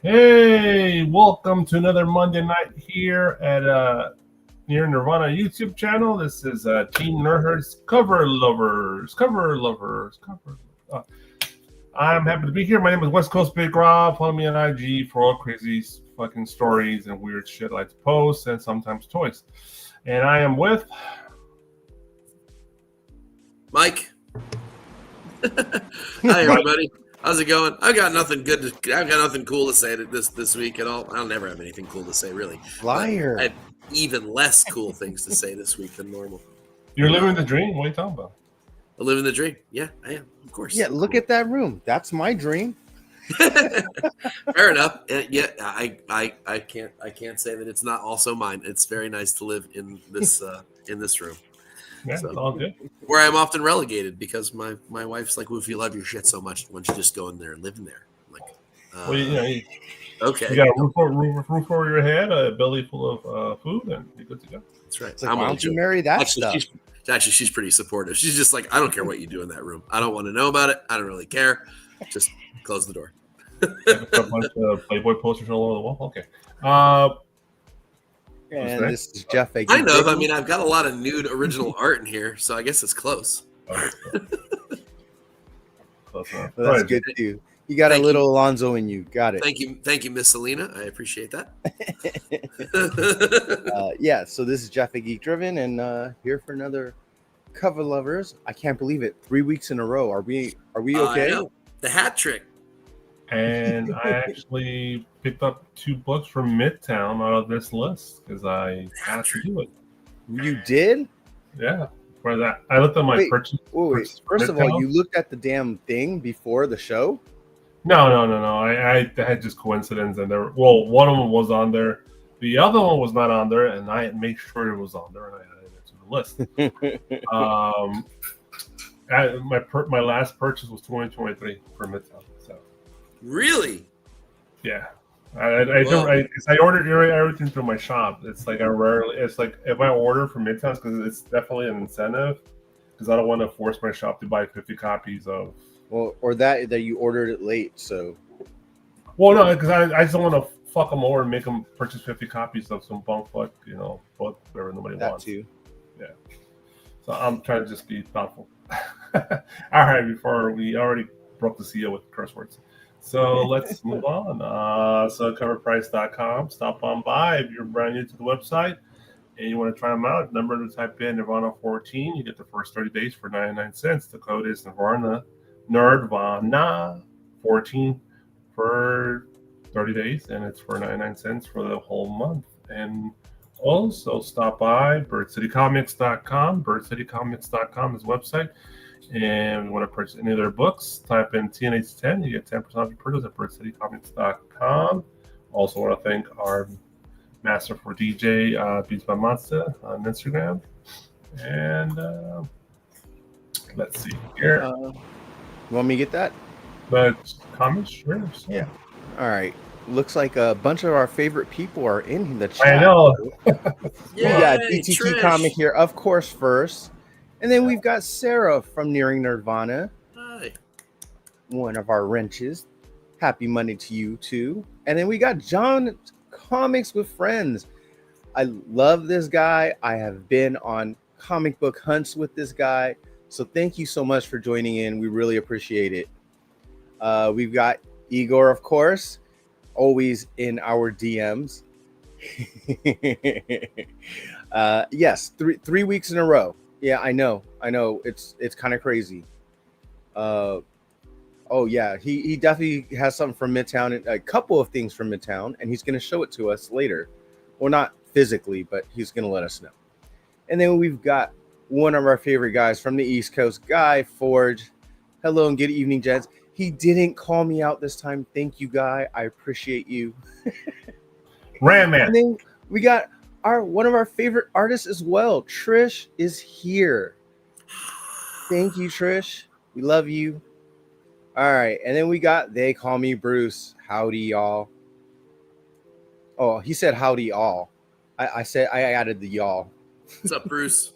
Hey, welcome to another Monday night here at Near Nirvana YouTube channel. This is Team Nerdhurst cover. Uh, I'm happy to be here. My name is West Coast Big Rob. Follow me on IG for all crazy fucking stories and weird shit I like to post and sometimes toys. And I am with Mike. Hi everybody. How's it going? I've got nothing cool to say this week at all. I'll never have anything cool to say, really. Liar. I have even less cool things to say this week than normal. You're living the dream. What are you talking about? I live in the dream. Yeah, I am. Of course. Yeah, look at that room. That's my dream. Fair enough. Yeah, I can't say that it's not also mine. It's very nice to live in this room. Yeah, So, it's all good. Where I'm often relegated because my wife's like, well, if you love your shit so much, why don't you just go in there and live in there? I'm like, Well, you okay. got a roof over your head, a belly full of food, and you're good to go. That's right. It's like, why don't you marry that stuff? She's pretty supportive. She's just like, I don't care what you do in that room. I don't want to know about it. I don't really care. Just close the door. A bunch of Playboy posters all over the wall. Okay. And this is Jeff. Kind of. I mean, I've got a lot of nude original art in here, so I guess it's close. Close enough. Well, that's good too. You got a little Alonzo in you. Got it. Thank you, Miss Selena. I appreciate that. Yeah. So this is Jeff at Geek Driven, and here for another Cover Lovers. I can't believe it. 3 weeks in a row. Are we okay? I know. The hat trick. And I actually picked up 2 books from Midtown out of this list because I had to do it. You did? Yeah. For that, I looked at my purchase. Wait. First of all, you looked at the damn thing before the show? No. I had just coincidence, and one of them was on there. The other one was not on there, and I had made sure it was on there, and I added it to the list. My last purchase was 2023 for Midtown. So. Really? Yeah. I ordered everything through my shop. It's like it's like if I order from Midtown, because it's definitely an incentive, because I don't want to force my shop to buy 50 copies of. Well, or that you ordered it late, so. Well, no, because I just don't want to fuck them over and make them purchase 50 copies of some bunk fuck, book whatever nobody wants. That too. Yeah. So I'm trying to just be thoughtful. All right, before we already broke the seal with curse words. So let's move on. So coverprice.com. Stop on by if you're brand new to the website and you want to try them out. Number to type in Nirvana14. You get the first 30 days for 99 cents. The code is Nerdvana14 for 30 days, and it's for 99 cents for the whole month. And also stop by birdcitycomics.com. Birdcitycomics.com is the website. And you want to purchase any of their books, type in TNH10. You get 10% off your purchase at birdcitycomics.com. Also want to thank our master for DJ, Beats by Monster on Instagram. And let's see here. You want me to get that? The comments? Sure. Yeah. All right. Looks like a bunch of our favorite people are in the chat. I know. We got DTT Comic here, of course, first. And then we've got Sarah from Nearing Nirvana. Hi. One of our wrenches. Happy Monday to you, too. And then we got John, Comics with Friends. I love this guy. I have been on comic book hunts with this guy. So thank you so much for joining in. We really appreciate it. We've got Igor, of course, always in our DMs. Yes, three weeks in a row. Yeah, I know. It's kind of crazy. Oh yeah, he definitely has something from Midtown, a couple of things from Midtown, and he's going to show it to us later. Well, not physically, but he's going to let us know. And then we've got one of our favorite guys from the East Coast, Guy Forge. Hello and good evening, gents. He didn't call me out this time. Thank you, Guy. I appreciate you. Ram Man. And then we got one of our favorite artists as well. Trish is here. Thank you, Trish. We love you. All right. And then we got They Call Me Bruce. Howdy, y'all. Oh, he said howdy, all. I said I added the y'all. What's up, Bruce?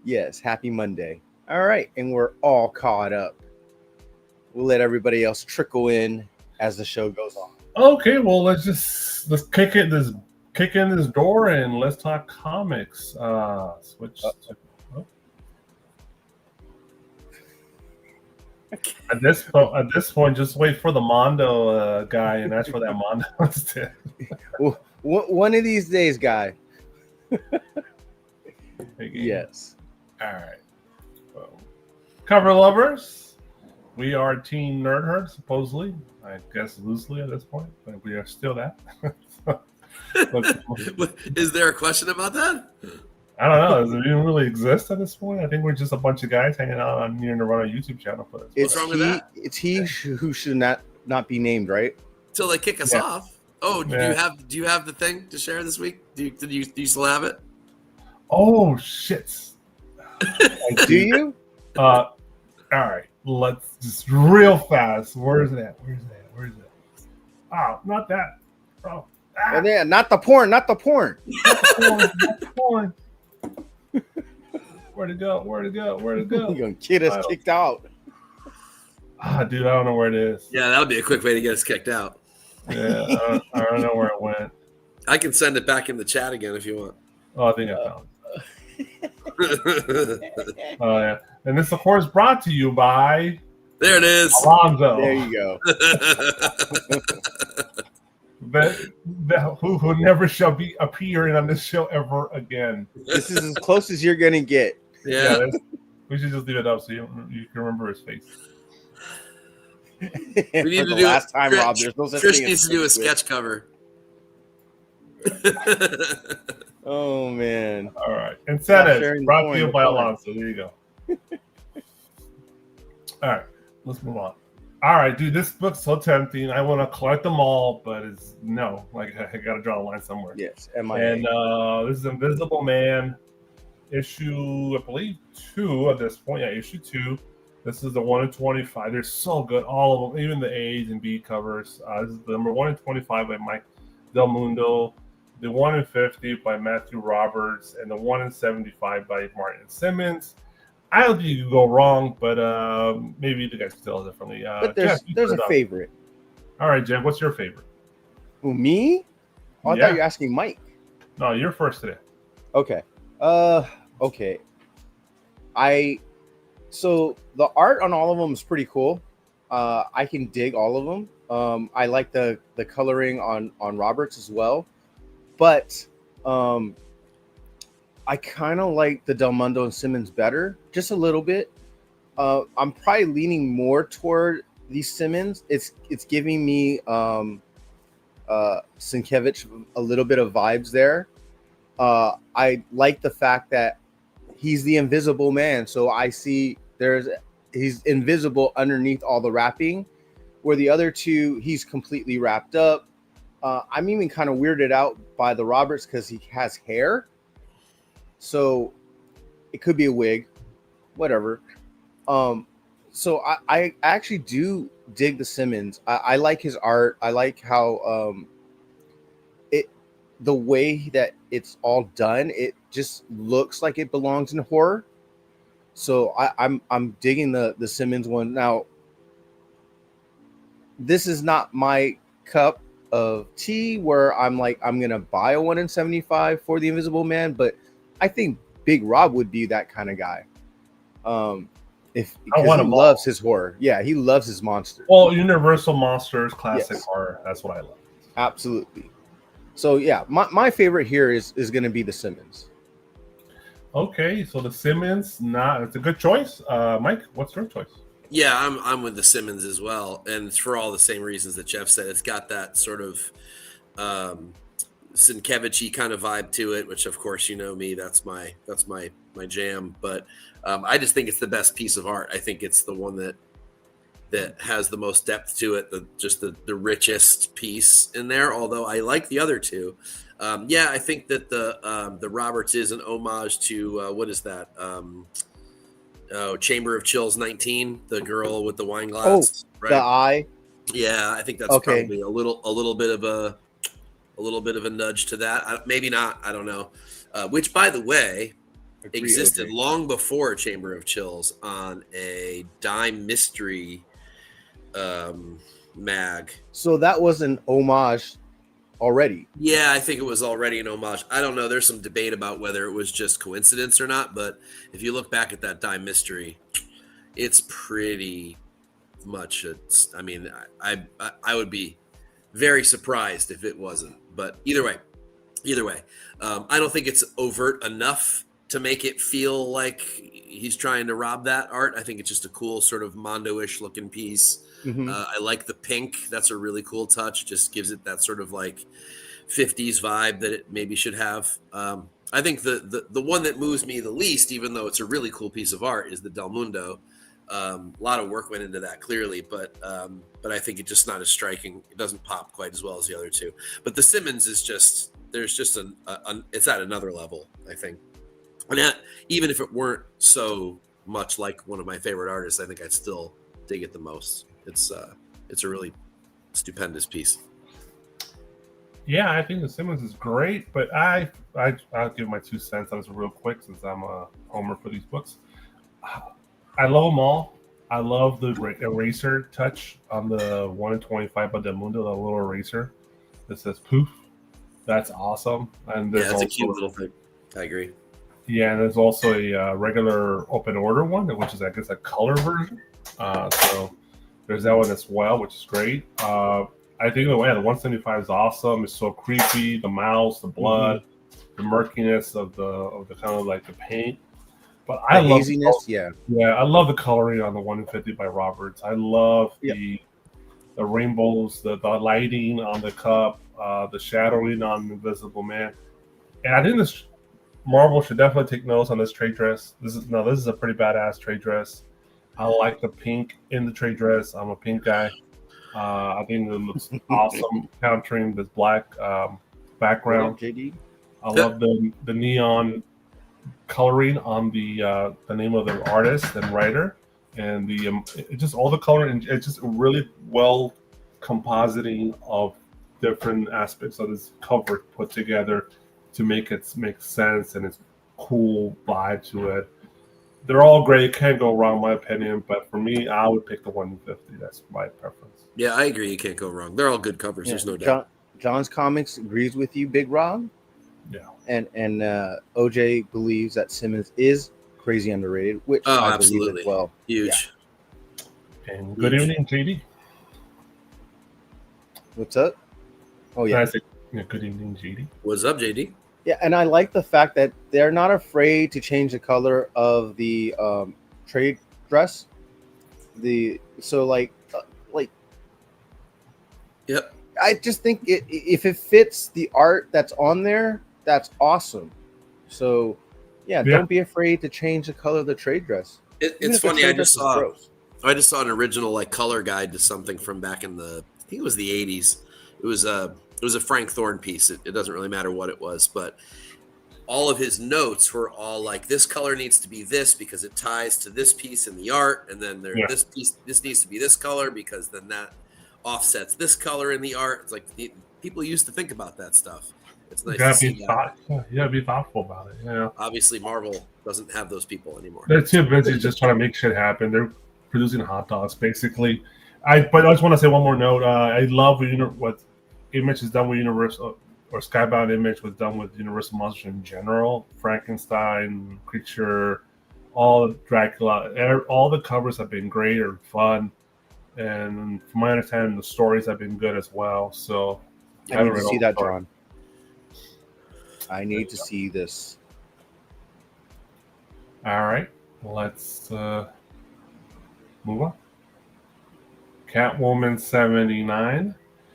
Yes. Happy Monday. All right. And we're all caught up. We'll let everybody else trickle in as the show goes on. Okay, well let's kick in this door and let's talk comics. Switch. Oh. At this point, just wait for the Mondo guy and ask for that Mondo instead. One of these days, guy. Yes. All right. Well, cover lovers, we are Team Nerd Herd, supposedly. I guess loosely at this point, but we are still that. Is there a question about that? I don't know. Does it even really exist at this point? I think we're just a bunch of guys hanging out on Near Nirvana YouTube channel. What's wrong with that? It's he who should not be named, right? Till they kick us off. Oh, do you have the thing to share this week? Do you still have it? Oh shit! Do you? All right. Let's just real fast. Where's it at? Oh, not that. Oh. And then, not the porn. Not the porn. Where'd it go? You're gonna get us kicked out. Dude, I don't know where it is. Yeah, that would be a quick way to get us kicked out. Yeah, I don't know where it went. I can send it back in the chat again if you want. Oh, I think I found it. Oh, yeah. And this, of course, brought to you by... There it is. Alonzo. There you go. Who never shall be appearing on this show ever again. This is as close as you're going to get. Yeah. We should just leave it up so you can remember his face. We need to do last time, Rob. There's no such Chris thing needs to do a sketch cover. Oh man! All right, incentives brought to you by Alonso. There you go. All right, let's move on. All right, dude, this book's so tempting. I want to collect them all, but it's no. Like I got to draw a line somewhere. Yes, and this is Invisible Man, issue I believe 2 at this point. Yeah, issue 2. This is the 1 in 25. They're so good, all of them, even the A's and B covers. This is the number 1 in 25 by Mike Del Mundo, the 1 in 50 by Matthew Roberts, and the 1 in 75 by Martin Simmons. I don't think you can go wrong, but maybe the guys tell differently. But there's a favorite. All right, Jeff, what's your favorite? Who, me? Oh, I thought you were asking Mike. No, you're first today. Okay. Okay. So the art on all of them is pretty cool. I can dig all of them. I like the coloring on Roberts as well, but I kind of like the Del Mundo and Simmons better, just a little bit. I'm probably leaning more toward these Simmons. It's giving me Sienkiewicz a little bit of vibes there. I like the fact that he's the Invisible Man, so I see he's invisible underneath all the wrapping, where the other two he's completely wrapped up. I'm even kind of weirded out by the Roberts because he has hair, so it could be a wig, whatever. So I actually do dig the Simmons. I like his art. I like how the way that it's all done. It just looks like it belongs in horror. So I'm digging the Simmons one. Now, this is not my cup of tea where I'm like, I'm gonna buy a 1 in 75 for the Invisible Man, but I think Big Rob would be that kind of guy. Because he loves his horror. Yeah, he loves his monsters. Well, Universal Monsters, classic horror. That's what I love. Absolutely. So yeah, my favorite here is going to be the Simmons. Okay, so the Simmons, it's a good choice. Mike, what's your choice? Yeah, I'm with the Simmons as well, and it's for all the same reasons that Jeff said. It's got that sort of Sienkiewicz-y kind of vibe to it, which of course you know me, that's my jam. But I just think it's the best piece of art. I think it's the one that has the most depth to it, the richest piece in there. Although I like the other two. I think that the Roberts is an homage to what is that? Chamber of Chills 19, the girl with the wine glass. Right? The eye. Yeah, I think that's probably a little bit of a nudge to that. Maybe not. I don't know. Which, by the way, existed long before Chamber of Chills on a dime mystery mag. So that was an homage already. Yeah, I think it was already an homage. I don't know. There's some debate about whether it was just coincidence or not, but if you look back at that Dime Mystery, it's pretty much. I mean, I would be very surprised if it wasn't. But either way, I don't think it's overt enough to make it feel like he's trying to rob that art. I think it's just a cool sort of Mondo-ish looking piece. Mhm. I like the pink. That's a really cool touch. Just gives it that sort of like 50s vibe that it maybe should have. I think the one that moves me the least, even though it's a really cool piece of art, is the Del Mundo. A lot of work went into that, clearly, but I think it's just not as striking. It doesn't pop quite as well as the other two. But the Simmons is just there's just it's at another level, I think. And that, even if it weren't so much like one of my favorite artists, I think I'd still dig it the most. It's a really stupendous piece. Yeah, I think the Simmons is great, but I'll give my 2 cents on this real quick since I'm a homer for these books. I love them all. I love the eraser touch on the 1 in 25 by Del Mundo, the little eraser that says poof. That's awesome. And Yeah, there's it's a also, cute little thing. I agree. yeah, and there's also a regular open order one, which is I guess a color version. So there's that one as well, which is great. I think the 175 is awesome. It's so creepy. The mouse, the blood, the murkiness of the kind of like the paint. But I love haziness. Yeah, I love the coloring on the 1 in 50 by Roberts. I love the rainbows, the lighting on the cup, the shadowing on Invisible Man. And I think this Marvel should definitely take notes on this trade dress. This is a pretty badass trade dress. I like the pink in the trade dress. I'm a pink guy. I think it looks awesome, countering this black background. JD. I love the neon coloring on the name of the artist and writer, and just all the coloring. It's just really well compositing of different aspects of this cover put together to make it make sense and its cool vibe to it. They're all great. Can't go wrong, in my opinion. But for me, I would pick the 1 in 50. That's my preference. Yeah, I agree. You can't go wrong. They're all good covers. Yeah. There's no doubt. John's Comics agrees with you, Big Rob. Yeah. And OJ believes that Simmons is crazy underrated, which I absolutely. believe as well. Huge. Yeah. And good evening, JD. What's up? Oh yeah. Good evening, JD. What's up, JD? Yeah, and I like the fact that they're not afraid to change the color of the trade dress. Yep. I just think if it fits the art that's on there, that's awesome. So, don't be afraid to change the color of the trade dress. It's funny. I just saw an original like color guide to something from back in I think it was the 80s. It was a Frank Thorne piece. It doesn't really matter what it was, but all of his notes were all like, this color needs to be this because it ties to this piece in the art, and then this piece, this needs to be this color because then that offsets this color in the art. It's like people used to think about that stuff. It's nice to see that. You gotta be thoughtful about it. Yeah. Obviously, Marvel doesn't have those people anymore. They're too busy just trying to make shit happen. They're producing hot dogs, basically. But I just want to say one more note. I love what Image has done with Universal, or Skybound Image was done with Universal Monsters in general. Frankenstein, Creature, all Dracula, all the covers have been great or fun. And from my understanding, the stories have been good as well. So I need to see that, John. I need to see this. All right, let's move on. Catwoman 79.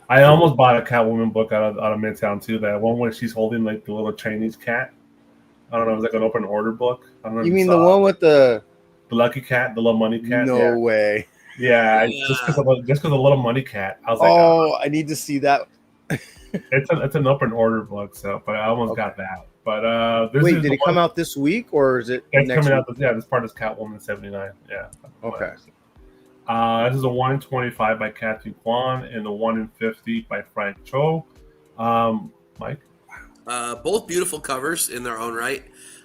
I almost bought a Catwoman book out of Midtown too. That one where she's holding like the little Chinese cat. I don't know. It was like an open order book. I don't know. You mean the one with the lucky cat, the little money cat? No way. Yeah, just because of the little money cat. I was like, oh, I need to see that. It's an open order book, but I almost got that. But wait, did it come out this week or is it? It's coming out. This part is Catwoman 79. Yeah. Okay. This is a 1 in 25 by Kathy Kwan and a 1 in 50 by Frank Cho. Mike? Both beautiful covers in their own right.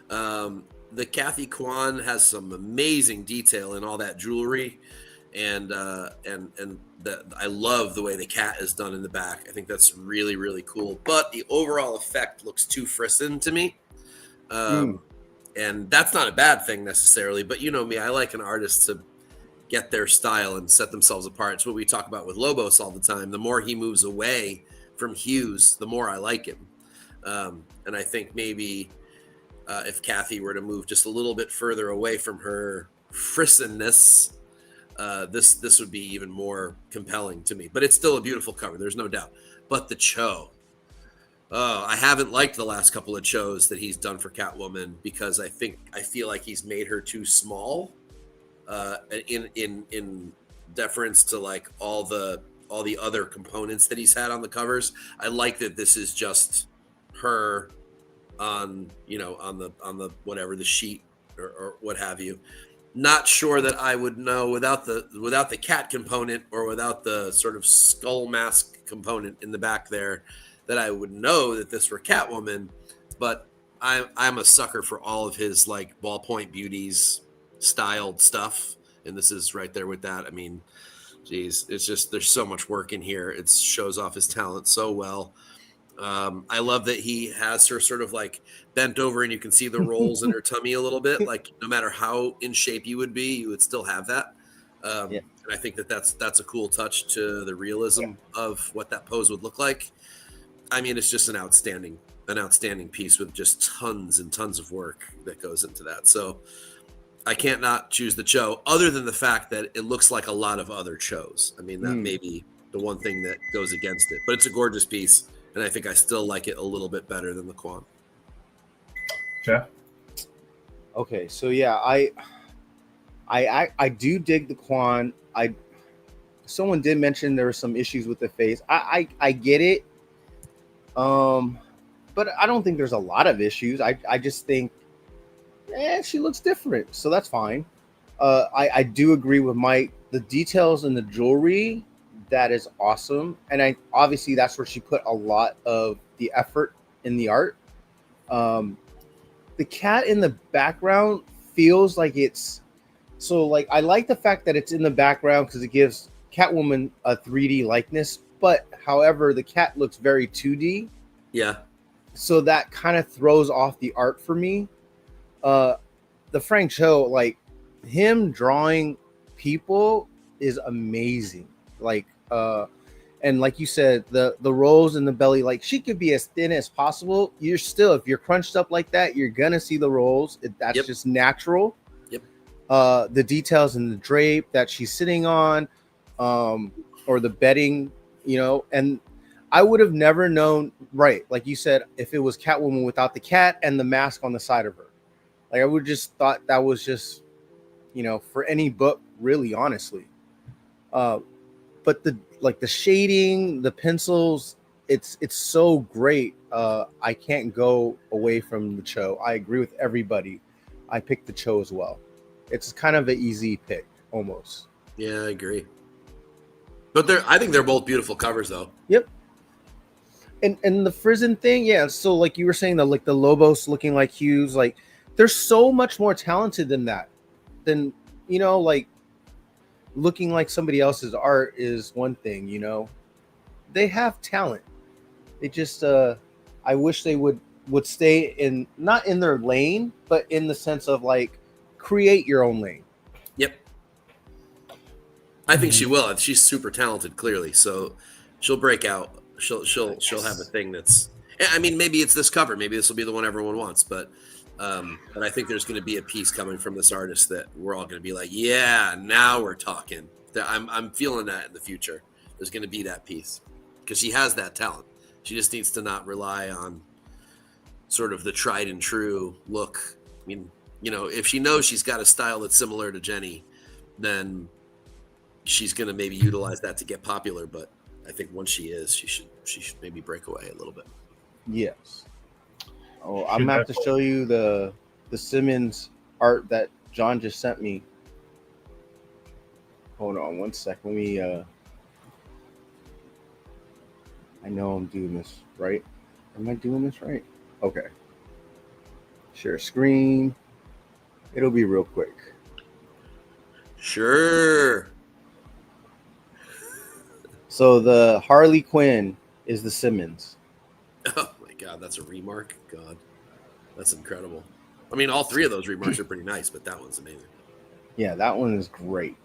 The Kathy Kwan has some amazing detail in all that jewelry. and I love the way the cat is done in the back. I think that's really, really cool. But the overall effect looks too frisson to me. And that's not a bad thing necessarily, but you know me, I like an artist to get their style and set themselves apart. It's what we talk about with Lobos all the time. The more he moves away from Hughes, the more I like him. And I think maybe if Kathy were to move just a little bit further away from her frissonness, this would be even more compelling to me. But it's still a beautiful cover, there's no doubt. But the Cho, I haven't liked the last couple of Chos that he's done for Catwoman because I feel like he's made her too small. In deference to like all the other components that he's had on the covers, I like that this is just her on the whatever the sheet or what have you. Not sure that I would know without the cat component or without the sort of skull mask component in the back there that I would know that this were Catwoman. But I'm a sucker for all of his like ballpoint beauties styled stuff, and this is right there with that. I mean, geez, it's just there's so much work in here. It shows off his talent so well. I love that he has her sort of like bent over and you can see the rolls in her tummy a little bit. Like no matter how in shape you would be, you would still have that. And I think that's a cool touch to the realism of what that pose would look like. I mean, it's just an outstanding piece with just tons and tons of work that goes into that. So I can't not choose the Cho, other than the fact that it looks like a lot of other Chos. I mean, that may be the one thing that goes against it, but it's a gorgeous piece, and I think I still like it a little bit better than the Quan. Jeff? Okay, so yeah, I do dig the Quan. Someone did mention there were some issues with the face. I get it. But I don't think there's a lot of issues. I just think she looks different, so that's fine. I do agree with Mike. The details in the jewelry, that is awesome, and obviously that's where she put a lot of the effort in the art. The cat in the background feels like it's so like I like the fact that it's in the background because it gives Catwoman a 3D likeness, but however the cat looks very 2D. Yeah. So that kind of throws off the art for me. The Frank Cho, like him drawing people is amazing. Like, and like you said, the rolls in the belly, like she could be as thin as possible. You're still, if you're crunched up like that, you're gonna see the rolls. That's just natural. Yep. The details in the drape that she's sitting on, or the bedding, and I would have never known, right? Like you said, if it was Catwoman without the cat and the mask on the side of her, like I would just thought that was just, for any book, really, honestly. But the shading, the pencils, it's so great. I can't go away from the Cho. I agree with everybody. I picked the Cho as well. It's kind of an easy pick, almost. Yeah, I agree. But I think they're both beautiful covers, though. Yep. And the Frizzen thing, yeah. So like you were saying, the Lobos looking like Hughes, like they're so much more talented than that. Than like looking like somebody else's art is one thing. They have talent. They just I wish they would stay in not in their lane, but in the sense of like create your own lane. Yep. I think she will. She's super talented, clearly. So she'll break out. She'll have a thing that's. I mean, maybe it's this cover. Maybe this will be the one everyone wants. But I think there's going to be a piece coming from this artist that we're all going to be like, yeah, now we're talking. I'm feeling that in the future. There's going to be that piece because she has that talent. She just needs to not rely on sort of the tried and true look. I mean, if she knows she's got a style that's similar to Jenny, then she's going to maybe utilize that to get popular. But I think once she is, she should maybe break away a little bit. Yes. Oh, I'm gonna have to show you the Simmons art that John just sent me. Hold on one sec. Let me I know I'm doing this right. Am I doing this right? Okay. Share screen. It'll be real quick. Sure. So the Harley Quinn is the Simmons. Oh my God, that's a remark. God, that's incredible. I mean, all three of those remarks are pretty nice, but that one's amazing. Yeah, that one is great.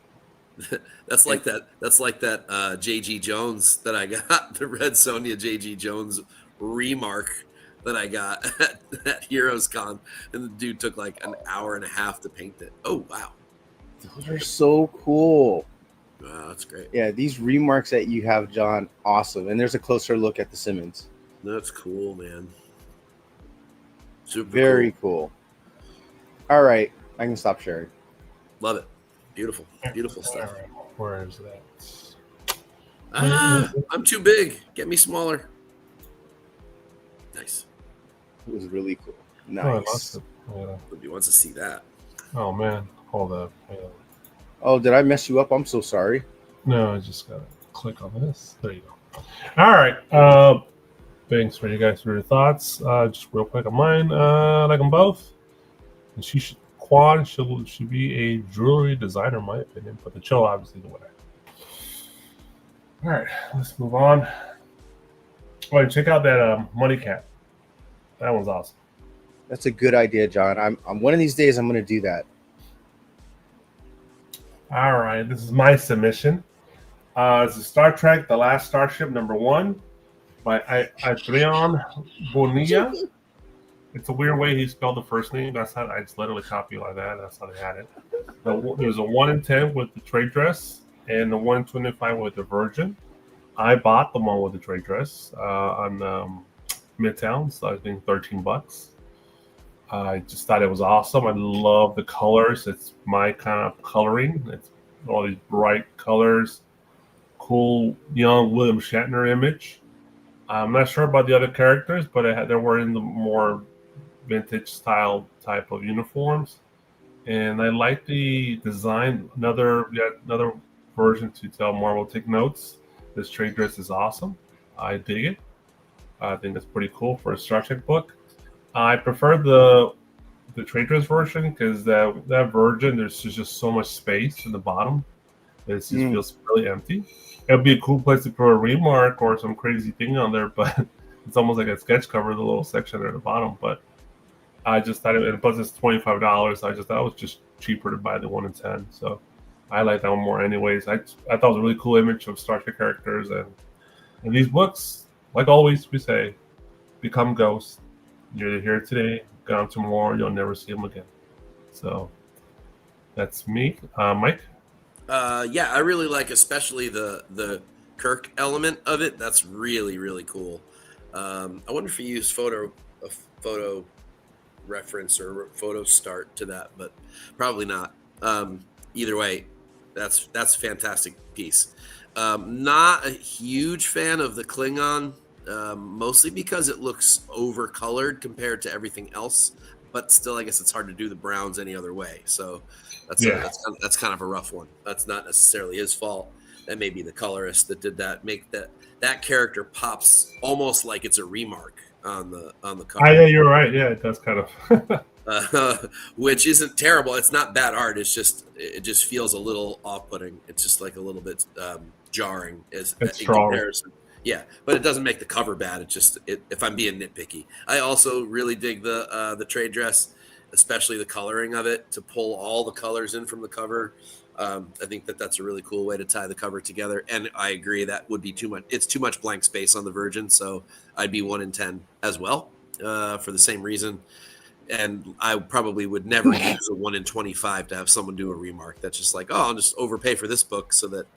That's like that. That's like that JG Jones that I got, the Red Sonja JG Jones remark that I got at Heroes Con, and the dude took like an hour and a half to paint it. Oh wow, Those are so cool. wow, that's great. Yeah, these remarks that you have, John, awesome. And there's a closer look at the Simmons. That's cool, man. Super Very cool. All right, I can stop sharing. Love it. Beautiful, beautiful stuff. All right, where is that? I'm too big. Get me smaller. Nice. It was really cool. Oh, I Nice. lost it. Yeah. Nobody wants to see that. Oh man, hold up. Yeah. Oh, did I mess you up? I'm so sorry. No, I just gotta click on this. There you go. All right. Thanks for you guys for your thoughts. Just real quick on mine. I like them both. And Quan should be a jewelry designer, in my opinion, but the Chill obviously the winner. All right, let's move on. Wait, check out that Money Cat. That one's awesome. That's a good idea, John. I'm one of these days I'm going to do that. All right, this is my submission. It's a Star Trek: The Last Starship #1 by Adrian Bonilla. It's a weird way he spelled the first name. That's how I just literally copied like that. That's how they had it. There's a 1 in 10 with the trade dress and the 1 in 25 with the Virgin. I bought the one with the trade dress on Midtown, so I think $13. I just thought it was awesome. I love the colors. It's my kind of coloring. It's all these bright colors, cool young William Shatner image. I'm not sure about the other characters, but they were in the more vintage style type of uniforms, and I like the design. Another version to tell Marvel take notes. This trade dress is awesome. I dig it. I think it's pretty cool for a Star Trek book. I prefer the trade dress version because that Virgin, there's just so much space in the bottom. It just feels really empty. It'd be a cool place to put a remark or some crazy thing on there, but it's almost like a sketch cover, the little section there at the bottom. But I just thought it, and plus it's $25. I just thought it was just cheaper to buy the 1 in 10. So I like that one more anyways. I thought it was a really cool image of Star Trek characters, and these books, like always we say, become ghosts. You're here today, gone tomorrow, you'll never see them again. So that's me. Mike? Yeah, I really like especially the Kirk element of it. That's really, really cool. I wonder if you use a photo reference or photo start to that, but probably not. Either way, that's a fantastic piece. Not a huge fan of the Klingon, mostly because it looks overcolored compared to everything else. But still, I guess it's hard to do the browns any other way. So that's kind of a rough one. That's not necessarily his fault. That may be the colorist that did that. Make that character pops almost like it's a remark on the cover. Yeah, you're right. Yeah, it does kind of. Which isn't terrible. It's not bad art. It just feels a little off-putting. It's just like a little bit jarring as in comparison. Yeah, but it doesn't make the cover bad. It's just if I'm being nitpicky. I also really dig the trade dress, especially the coloring of it, to pull all the colors in from the cover. I think that's a really cool way to tie the cover together. And I agree that would be too much. It's too much blank space on the Virgin, so I'd be 1 in 10 as well for the same reason. And I probably would never use a 1 in 25 to have someone do a remark. That's just like, I'll just overpay for this book so that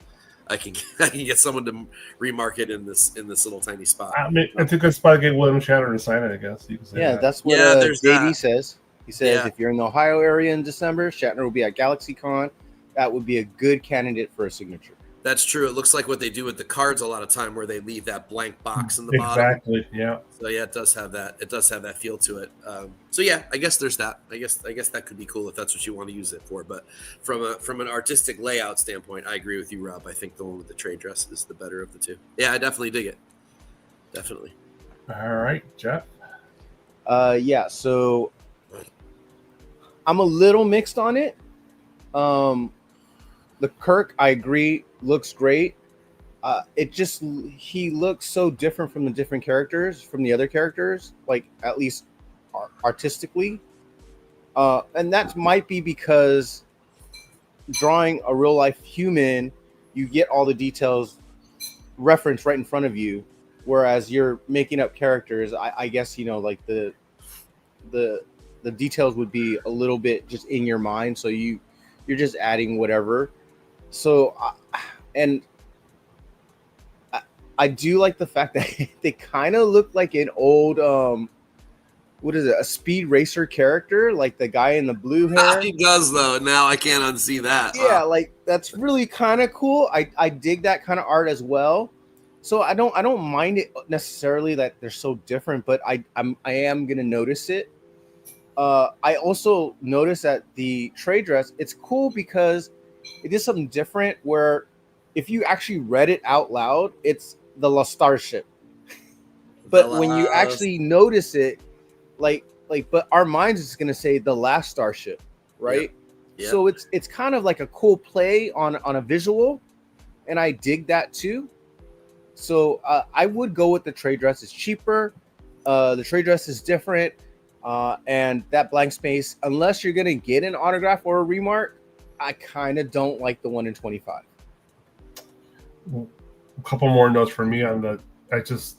I can get someone to remark it in this little tiny spot. I mean, it's a good spot to get William Shatner to sign it, I guess. You can say that's what JD says. He says if you're in the Ohio area in December, Shatner will be at GalaxyCon. That would be a good candidate for a signature. That's true. It looks like what they do with the cards a lot of time, where they leave that blank box in the bottom. Exactly. Yeah. So yeah, it does have that. It does have that feel to it. So yeah, I guess there's that. I guess that could be cool if that's what you want to use it for. But from an artistic layout standpoint, I agree with you, Rob. I think the one with the trade dress is the better of the two. Yeah, I definitely dig it. Definitely. All right, Jeff. Yeah. So I'm a little mixed on it. The Kirk, I agree, looks great. it just he looks so different from the different characters, from the other characters, like at least artistically. And that might be because drawing a real life human, you get all the details referenced right in front of you, whereas you're making up characters. I guess like the details would be a little bit just in your mind, so you're just adding whatever. So and I do like the fact that they kind of look like an old what is it, a speed racer character, like the guy in the blue hair. He does though. Now I can't unsee that. Yeah, like that's really kind of cool. I dig that kind of art as well. So I don't mind it necessarily that they're so different, but I am gonna notice it. I also noticed that the trade dress, it's cool because it is something different where if you actually read it out loud, it's the Starship. But when you actually notice it, but our minds is gonna say the last Starship, right? Yep. So it's kind of like a cool play on a visual, and I dig that too. So I would go with the trade dress. It's cheaper. The trade dress is different, and that blank space, unless you're gonna get an autograph or a remark, I kind of don't like the 1 in 25. A couple more notes for me on the. It's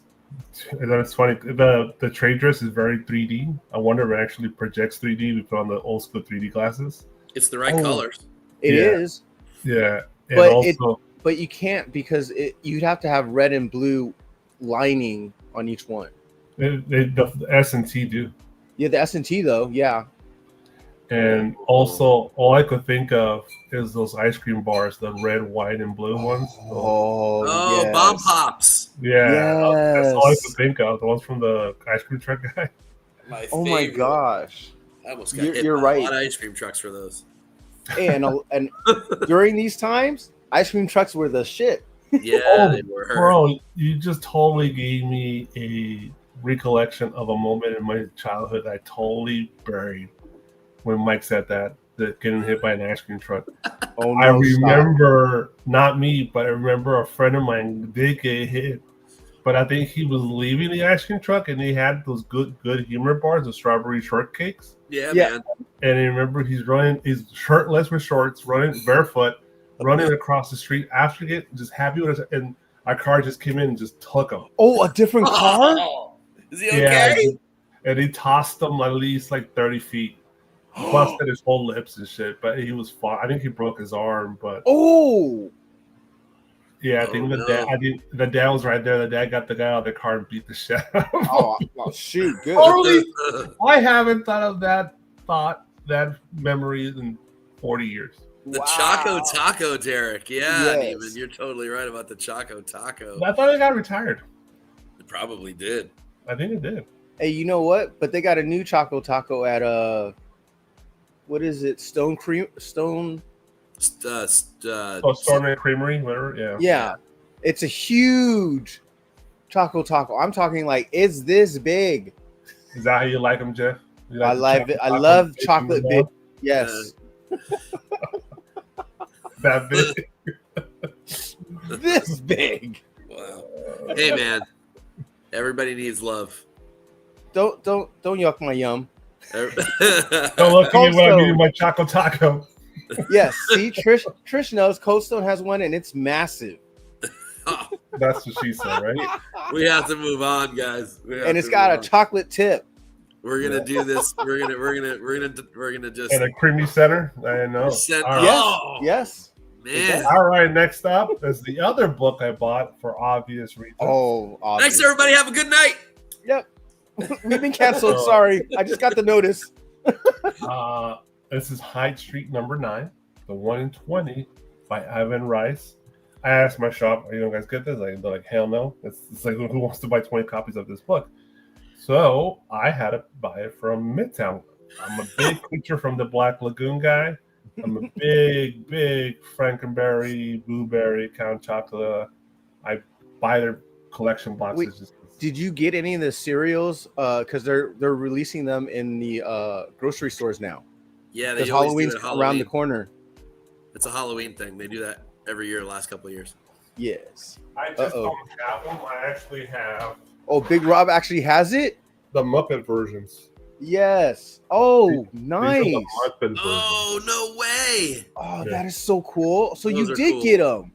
funny. The trade dress is very 3D. I wonder if it actually projects 3D. We put on the old school 3D glasses. It's the right colors. It is. Yeah, and but also, but you can't because you'd have to have red and blue lining on each one. The S and T do. Yeah, the S and T though. Yeah. And also, all I could think of is those ice cream bars, the red, white, and blue ones. Oh, yes. Bomb Pops. Yeah, yes. That's all I could think of. The ones from the ice cream truck guy. Oh my gosh! I almost got hit you're by right. a lot of ice cream trucks for those. And during these times, ice cream trucks were the shit. Yeah, they were. Bro, you just totally gave me a recollection of a moment in my childhood I totally buried when Mike said that getting hit by an ice cream truck. Oh, no, I remember, not me, but I remember a friend of mine did get hit. But I think he was leaving the ice cream truck and he had those good humor bars, the strawberry shortcakes. Yeah, man. And I remember he's shirtless with shorts, running barefoot, running across the street after just happy with us. And our car just came in and just took him. Oh, a different car? Is he okay? Yeah, and he tossed him at least like 30 feet. Busted his whole lips and shit, but he was fine. I think he broke his arm, but yeah, I think the dad was right there. The dad got the guy out of the car and beat the shit out of him. Oh shoot, good. Totally, I haven't thought of that memory in 40 years. The Choco Taco, Derek. Yeah, yes. Neiman, you're totally right about the Choco Taco. I thought it got retired. It probably did. I think it did. Hey, you know what? But they got a new Choco Taco at what is it? Stone Creamery, whatever. Yeah. Yeah, it's a huge Choco Taco. I'm talking like it's this big. Is that how you like them, Jeff? I love it. I love chocolate big. Yes. That big. This big. Wow. Hey man, everybody needs love. Don't yuck my yum. Don't look at me when I'm eating my Choco Taco. Yes, see, Trish knows Cold Stone has one and it's massive. That's what she said, right? We have to move on, guys. And it's got a chocolate tip. We're gonna do this. We're gonna just and a creamy center. I know. Yes. Man. All right. Next up is the other book I bought for obvious reasons. Oh, obvious. Thanks, everybody. Have a good night. Yep. We've been canceled. Sorry, I just got the notice. This is Hyde Street #9, the 1 in 20 by Ivan Rice. I asked my shop, you guys get this? They're like, hell no. It's like, who wants to buy 20 copies of this book? So I had to buy it from Midtown. I'm a big creature from the Black Lagoon guy. I'm a big Frankenberry, Blueberry, Count Chocula. I buy their collection boxes. Did you get any of the cereals? Because they're releasing them in the grocery stores now. Yeah, because Halloween's around the corner. It's a Halloween thing. They do that every year, the last couple of years. Yes. I just don't have them. I actually have Oh, Big Rob actually has it. the Muppet versions. Yes. Oh, These nice. are the Muppet versions. Oh, no way. Oh, Yeah. that is so cool. So Those you are did cool. get them.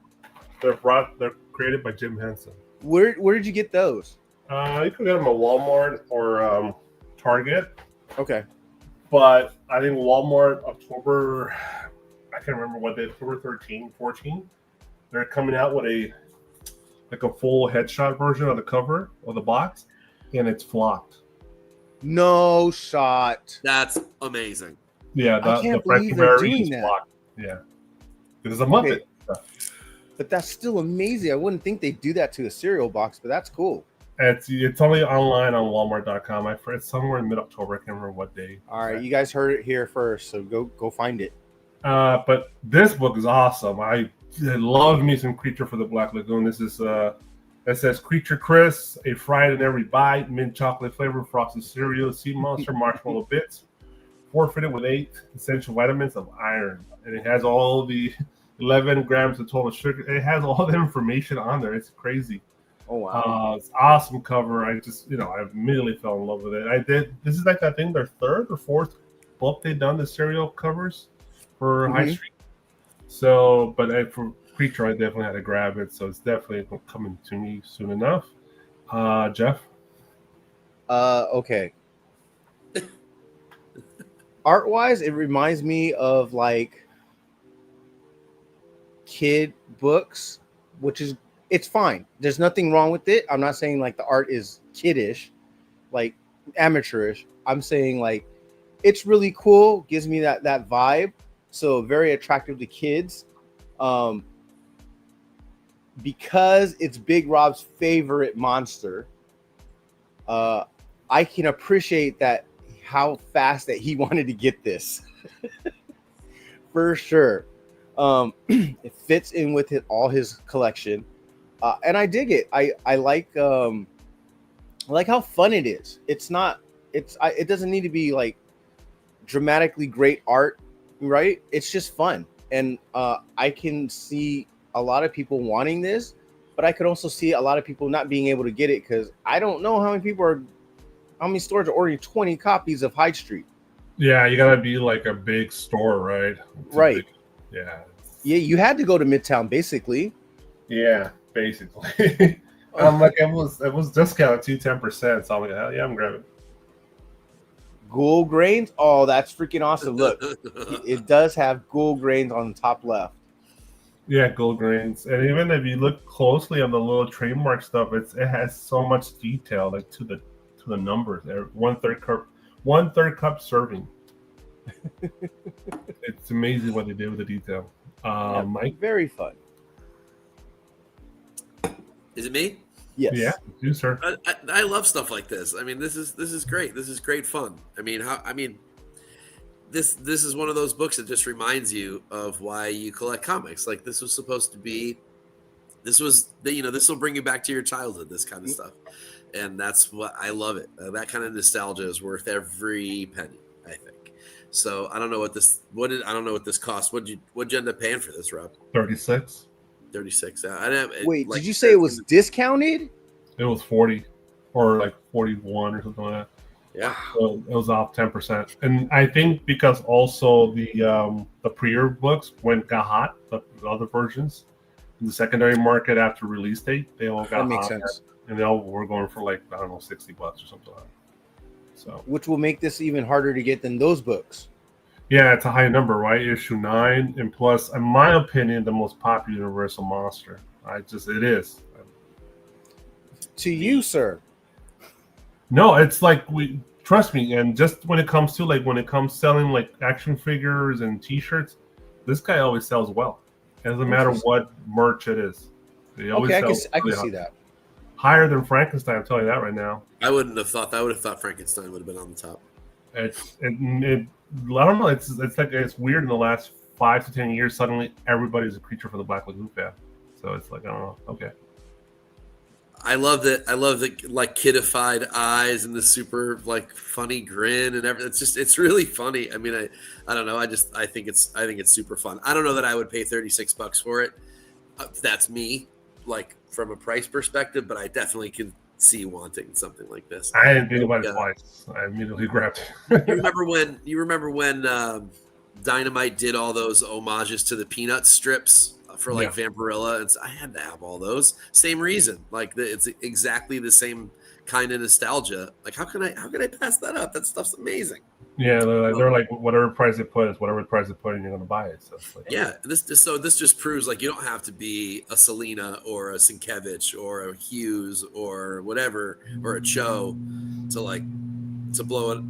They're created by Jim Henson. Where did you get those? You can get them at Walmart or Target, Okay. but I think Walmart October, I can't remember what day, October 13, 14, they're coming out with a full headshot version of the cover of the box, and it's flopped. No shot. That's amazing. Yeah, I can't the believe Frankie they're Berry doing is that. flopped. Yeah, it's a Muppet. Okay. But that's still amazing. I wouldn't think they'd do that to a cereal box, but that's cool. It's only online on Walmart.com. It's somewhere in mid-October. I can't remember what day. All right, you guys heard it here first, so go find it. But this book is awesome. I love me some Creature for the Black Lagoon. This is it says Creature Crisp, a fried in every bite, mint chocolate flavor, frosted cereal, sea monster, marshmallow bits, fortified with 8 essential vitamins of iron, and it has all the 11 grams of total sugar. It has all the information on there. It's crazy. Oh wow. It's awesome cover. I just, I immediately fell in love with it. This is like, I think, their third or fourth book they've done the cereal covers for High Street. So, but for Creature, I definitely had to grab it. So it's definitely coming to me soon enough. Jeff? Okay. Art-wise, it reminds me of like kid books, which is it's fine. There's nothing wrong with it. I'm not saying like the art is kiddish, like amateurish. I'm saying like it's really cool, gives me that vibe. So very attractive to kids. Because it's Big Rob's favorite monster. I can appreciate that how fast that he wanted to get this. For sure. It fits in with all his collection. And I dig it. I like how fun it is. It doesn't need to be like dramatically great art, right? It's just fun. And I can see a lot of people wanting this, but I could also see a lot of people not being able to get it because I don't know how many stores are ordering 20 copies of High Street. Yeah, you gotta be like a big store, right? Right. Yeah. Yeah, you had to go to Midtown basically. Yeah, basically. I'm like, it was discounted to 10%. So I'm like, hell yeah, I'm grabbing. Ghoul grains. Oh, that's freaking awesome. Look, it does have ghoul grains on the top left. Yeah, gold grains. And even if you look closely on the little trademark stuff, it has so much detail, like to the numbers. There, 1/3 cup serving. It's amazing what they did with the detail. Mike, very fun. Is it me? Yes. Yeah, you sir. I love stuff like this. I mean, this is great. This is great fun. This is one of those books that just reminds you of why you collect comics. Like this was supposed to be. This will bring you back to your childhood. This kind of stuff, and that's what I love it. That kind of nostalgia is worth every penny, I think. So I don't know what this cost. What'd you end up paying for this, Rob? 36. 36. Wait, did you say it was discounted? It was 40 or like 41 or something like that. Yeah, so it was off 10%, and I think because also the pre-order books got hot, the other versions in the secondary market after release date, they all got that makes hot, sense. and they all were going for like I don't know $60 or something like that. So which will make this even harder to get than those books. Yeah, it's a high number, right? Issue 9, and plus, in my opinion, the most popular Universal monster. It is. To you, sir. No, it's like trust me, and just when it comes selling like action figures and T-shirts, this guy always sells well. It doesn't matter what merch it is. Okay, I can see that. Higher than Frankenstein, I'm telling you that right now. I wouldn't have thought that. I would have thought Frankenstein would have been on the top. I don't know. It's like it's weird. In the last 5 to 10 years, suddenly everybody's a Creature for the Black Lagoon fan. So it's like I don't know. Okay. I love that. I love the like kidified eyes and the super like funny grin and everything. It's really funny. I mean, I don't know. I think it's super fun. I don't know that I would pay $36 for it. That's me, like from a price perspective, but I definitely can see wanting something like this. I didn't think about it twice. I immediately grabbed it. You remember when Dynamite did all those homages to the Peanuts strips for like Vampirilla? And I had to have all those. Same reason. Like it's exactly the same kind of nostalgia. Like how can I pass that up? That stuff's amazing. Yeah, they're like whatever price they put is whatever price they put, and you're gonna buy it. So it's like, yeah, this just proves like you don't have to be a Selena or a Sienkiewicz or a Hughes or whatever or a Cho to blow it,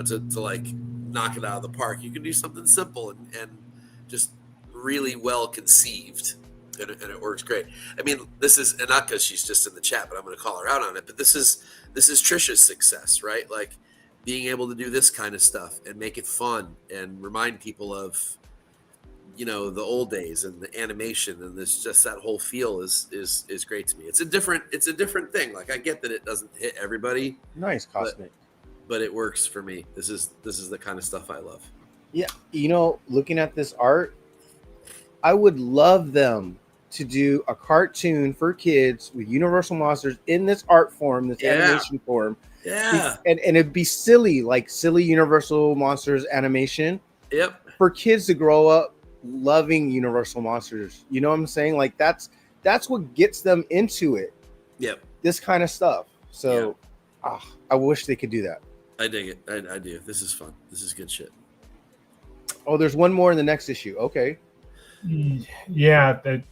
to like knock it out of the park. You can do something simple and just really well conceived, and it works great. I mean, this is, and not because she's just in the chat, but I'm going to call her out on it. But this is Trisha's success, right? Like being able to do this kind of stuff and make it fun and remind people of, the old days and the animation, and this just that whole feel is great to me. It's a different thing. Like I get that it doesn't hit everybody. Nice cosmic. But it works for me. This is the kind of stuff I love. Yeah, looking at this art, I would love them to do a cartoon for kids with Universal Monsters in this art form, this animation form. Yeah. And it'd be silly, like silly Universal Monsters animation. Yep. For kids to grow up loving Universal Monsters. You know what I'm saying? Like that's what gets them into it. Yep. This kind of stuff. So I wish they could do that. I dig it. I do. This is fun. This is good shit. Oh, there's one more in the next issue. Okay. Yeah, they've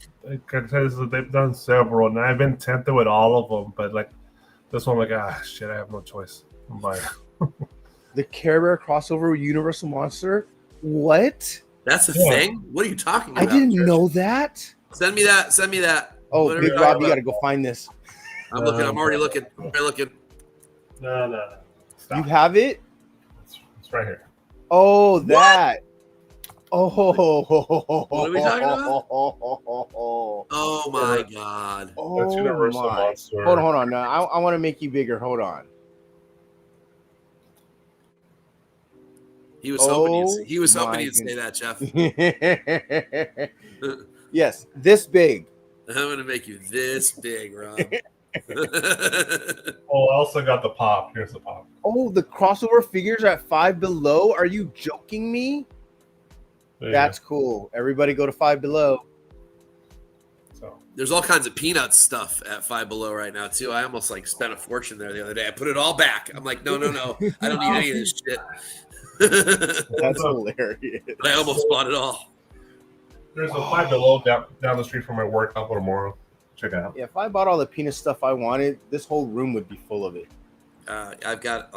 done several, and I've been tempted with all of them, but like this one, like shit, I have no choice. I'm buying. The Care Bear crossover with Universal Monster. What? That's a thing. What are you talking about? I didn't know that. Send me that. Oh, Big Rob, you got to go find this. I'm looking. I'm already looking. No. Stop. You have it? It's right here. Oh, that. Oh. What are we talking about? Oh my god. That's Universal Monster. Hold on. Now I want to make you bigger. Hold on. He was hoping you'd say that, Jeff. Yes, this big. I'm gonna make you this big, Rob. I also got the pop. Here's the pop. Oh, the crossover figures are at Five Below. Are you joking me? That's cool. Everybody go to Five Below. So there's all kinds of Peanuts stuff at Five Below right now too. I almost like spent a fortune there the other day. I put it all back. I'm like, no. I don't need any of this shit. That's hilarious. But I almost bought it all. There's a Five Below down the street from my work. I'll go tomorrow. Check it out. Yeah, if I bought all the Peanut stuff I wanted, this whole room would be full of it. I've got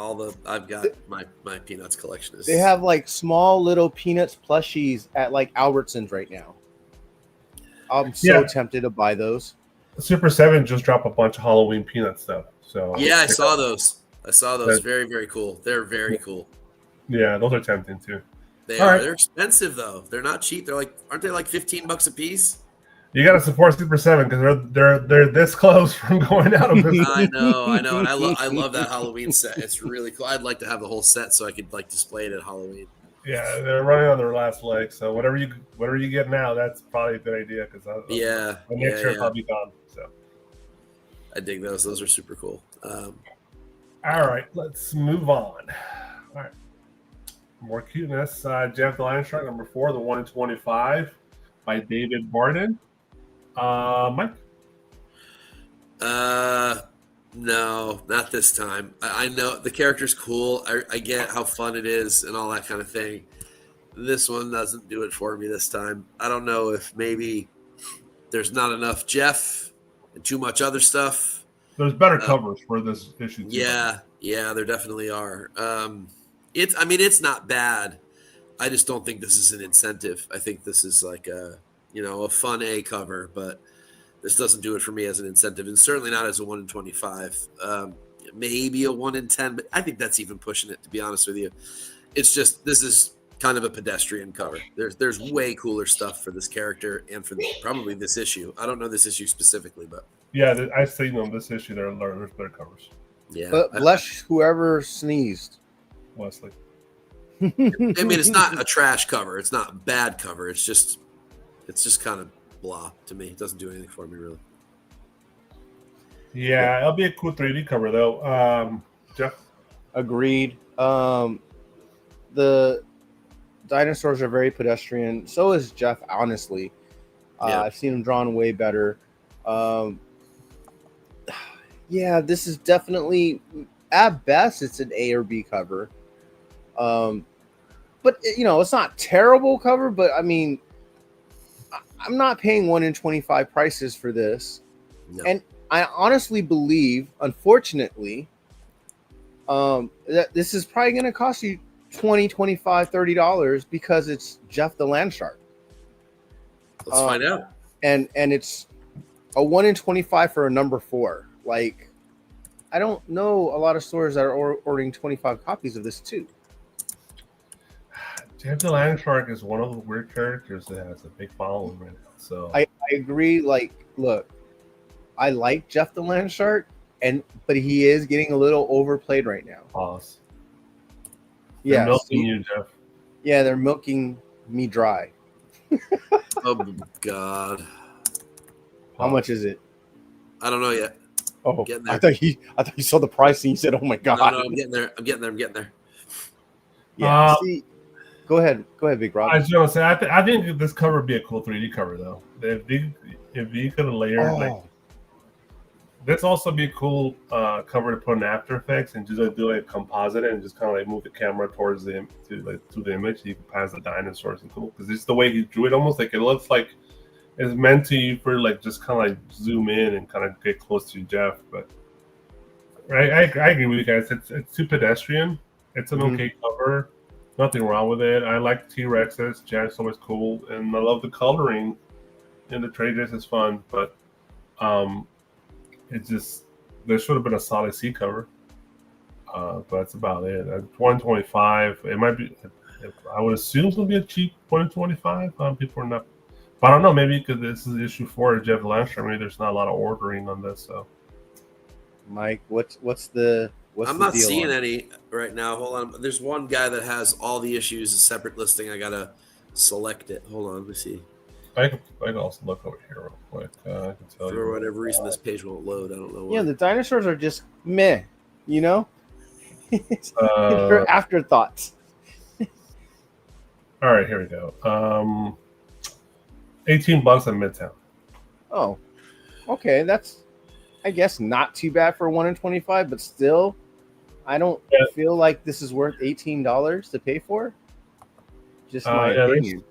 my Peanuts collection. They have like small little Peanuts plushies at like Albertsons right now. I'm so tempted to buy those. Super 7 just dropped a bunch of Halloween Peanut stuff. So yeah, I saw those. Very, very cool. They're very cool. Yeah, those are tempting too. They are. Right. They're expensive though. They're not cheap. Aren't they like $15 a piece? You got to support Super 7 because they're this close from going out of business. I know, and I love that Halloween set. It's really cool. I'd like to have the whole set so I could like display it at Halloween. Yeah, they're running on their last leg. So whatever you get now, that's probably a good idea because next year I'll be gone. So I dig those. Those are super cool. All right, let's move on. All right, more cuteness. Jeff the Lion Shark number 4, the 1 in 25 by David Barden. Mike? No, not this time. I know the character's cool. I get how fun it is and all that kind of thing. This one doesn't do it for me this time. I don't know if maybe there's not enough Jeff and too much other stuff. There's better covers for this issue. Yeah, there definitely are. It's not bad. I just don't think this is an incentive. I think this is like a fun A cover, but this doesn't do it for me as an incentive, and certainly not as a 1 in 25. Maybe a 1 in 10, but I think that's even pushing it, to be honest with you. It's just, this is kind of a pedestrian cover. There's way cooler stuff for this character and for probably this issue. I don't know this issue specifically, but yeah, I've seen them this issue. There's better covers. Yeah, but bless whoever sneezed. Wesley. I mean, it's not a trash cover. It's not a bad cover. It's just kind of blah to me. It doesn't do anything for me, really. Yeah, it'll be a cool 3D cover though. Jeff. Agreed. The dinosaurs are very pedestrian. So is Jeff, honestly. Yeah. I've seen him drawn way better. Um, yeah, this is definitely, at best, it's an A or B cover. But it's not terrible cover. But I mean, I'm not paying 1 in 25 prices for this, No. and I honestly believe, unfortunately, that this is probably going to cost you $20, $25, $30 because it's Jeff the Land Shark. Let's find out. And it's a 1 in 25 for a number 4. Like, I don't know a lot of stores that are ordering 25 copies of this too. Jeff the Land Shark is one of the weird characters that has a big following right now. So I agree. Like, look, I like Jeff the Land Shark, but he is getting a little overplayed right now. pause. Yeah, They're milking you, Jeff. Yeah, they're milking me dry. Oh God. How much is it? I don't know yet. Oh, Getting there. I thought you saw the price and you said, "Oh my god!" No, I'm getting there. I'm getting there. Yeah. See, go ahead, Big Rob. I was gonna say, I think this cover would be a cool 3D cover though. If you could have layered like this, also be a cool cover to put in After Effects and just do like composite and just kind of like move the camera towards the to the image. You can pass the dinosaurs and cool because it's the way he drew it, almost like it looks like it's meant to you for like just kind of like zoom in and kind of get close to Jeff. But I agree with you guys. It's too pedestrian. It's an okay cover. Nothing wrong with it. I like T-Rexes. Jack's always cool, and I love the coloring. And the Trader's is fun, but it just there should have been a solid C cover. But that's about it. At 125, it might be. I would assume it's gonna be a cheap 125. People are not. But I don't know. Maybe because this is issue 4 of Jeff Lansher. Maybe there's not a lot of ordering on this. So, Mike, what's the I'm the not deal seeing on it? any right now. Hold on. There's one guy that has all the issues, a separate listing. I gotta select it. Hold on. Let me see. I can also look over here real quick. I can tell you. For whatever reason, this page won't load. I don't know why. Yeah, the dinosaurs are just meh. You know, Uh, they're afterthoughts. all right, here we go. $18 at Midtown. Oh, okay, that's I guess not too bad for 1 in 25, but still, I don't feel like this is worth $18 to pay for. Just my opinion.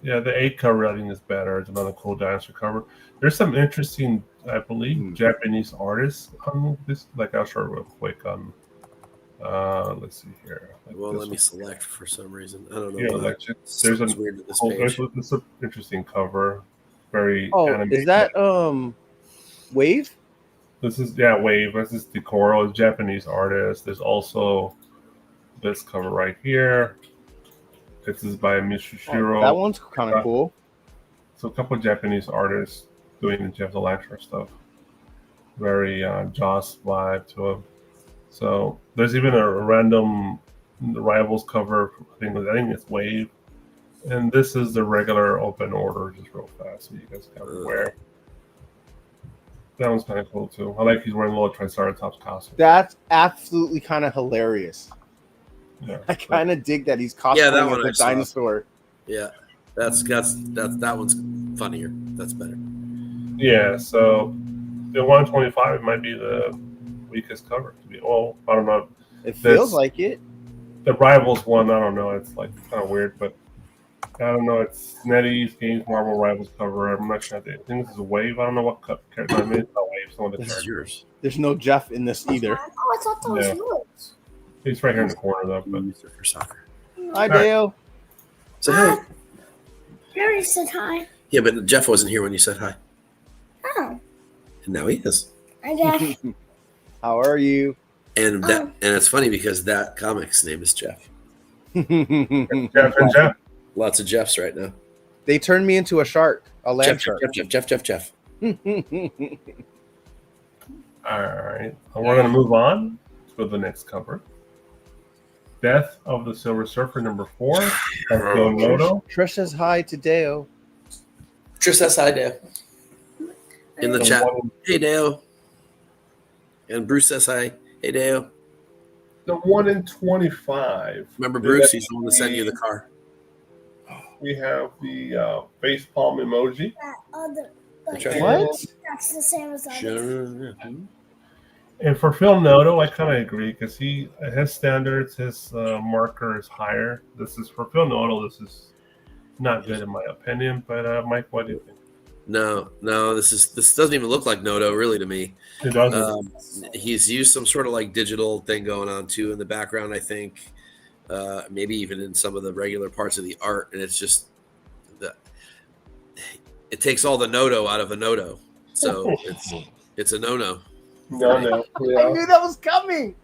Yeah, the 8 cover I think is better. It's another cool dinosaur cover. There's some interesting, I believe, Japanese artists on this. Like I'll show real quick on. Let's see here. Like well, let me select for some reason. I don't know. Yeah, like there's a weird to this cool, page. it's an interesting cover. Very. Oh, animated. is that Wave? This is Wave. This is Decoro, a Japanese artist. There's also this cover right here. This is by Mitsushiro. That one's kind of cool. So a couple of Japanese artists doing the Jeff the Lasher stuff. Very Joss vibe to him. So there's even a random Rivals cover. I think it's Wave, and this is the regular open order, just real fast, so you guys can have it wear. That one's kind of cool too. I like he's wearing a little Triceratops costume. That's absolutely kind of hilarious. Yeah, I kind of dig that he's cosplaying as a dinosaur. Yeah, that one's funnier. That's better. Yeah, so the 125 might be the weakest cover to be. Well, I don't know. It feels like it. The Rivals one, I don't know. It's like kind of weird, but I don't know. It's NetEase Games Marvel Rivals cover. I'm not sure. I think this is a Wave. I don't know what character I mean. It's not Wave. Some of the This is yours. There's no Jeff in this either. Oh, I thought that was yours. He's right here in the corner though. But For soccer. Hi, Dale. So hey. You already said hi. Yeah, but Jeff wasn't here when you said hi, Oh, and now he is. I guess. How are you? And and it's funny because that comic's name is Jeff. Jeff and Jeff. Lots of Jeffs right now. They turned me into a shark, a land shark. Jeff. All right, we're gonna move on to the next cover. Death of the Silver Surfer #4. Trish says hi to Deo. Trish says hi, Dale. In the chat. Hey, Dale. And Bruce says hi. Hey, Dale. The 1 in 25. Remember is Bruce? He's the one that sent you the actually- car. We have the face palm emoji. That other. That's But right. What? That's the same as others. Sure. And for Phil Noto, I kind of agree because his standards, his marker is higher. This is for Phil Noto. This is not good in my opinion. But Mike, what do you think? No, this doesn't even look like Noto really to me. It doesn't. He's used some sort of like digital thing going on too in the background, I think. Maybe even in some of the regular parts of the art, and it's just it takes all the Noto out of a Noto, so it's a no. No. I Yeah. knew that was coming.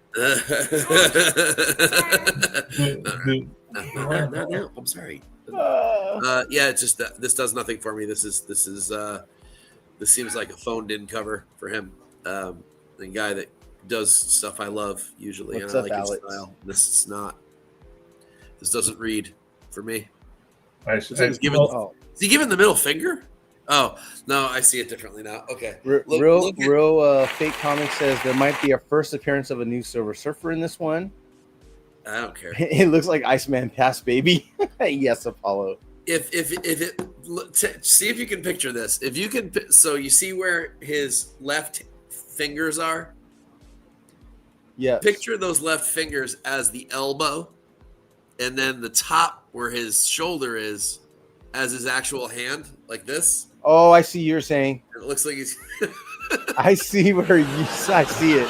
No, I'm sorry. Uh, Yeah, it's just that this does nothing for me. This seems like a phoned-in cover for him. The guy that does stuff I love usually, What's and I up, like his Alex? style. This is not. This doesn't read for me. He's Is he giving the middle finger? Oh no, I see it differently now. Okay, real fake comic says there might be a first appearance of a new Silver Surfer in this one. I don't care. It looks like Iceman Pass, baby. Yes, Apollo. If see if you can picture this. If you can, so you see where his left fingers are. Yes. Picture those left fingers as the elbow, and then the top where his shoulder is as his actual hand, like this. Oh, I see. You're saying. It looks like he's. I see where I see it.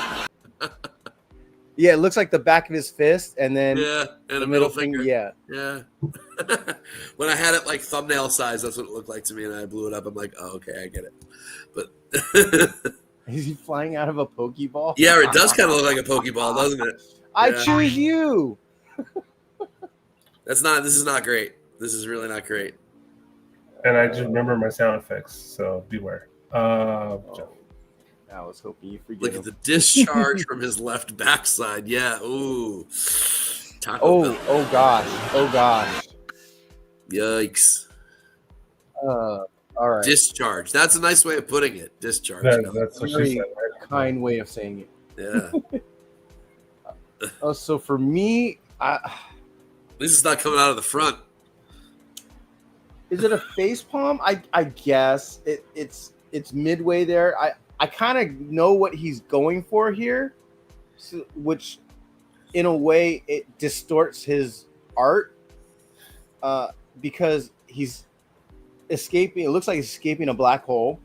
Yeah, it looks like the back of his fist, and then Yeah, and the a middle finger. Yeah. Yeah. When I had it like thumbnail size, that's what it looked like to me, and I blew it up. I'm like, oh, okay, I get it. But Is he flying out of a Pokeball? yeah, it does kind of look like a Pokeball, doesn't it? I Yeah. choose you. This is not great. This is really not great. And I just remember my sound effects, so beware. Jeff. I was hoping you forget. Look at the discharge from his left backside. Yeah. Ooh. Taco Bell. Oh gosh. Yikes. All right. Discharge. That's a nice way of putting it. Discharge. That's what she Very said, right? kind way of saying it. Yeah. Oh, so for me, At least it's not coming out of the front. is it a face palm? I guess it's midway there. I kind of know what he's going for here, so, which in a way it distorts his art because he's escaping. It looks like he's escaping a black hole,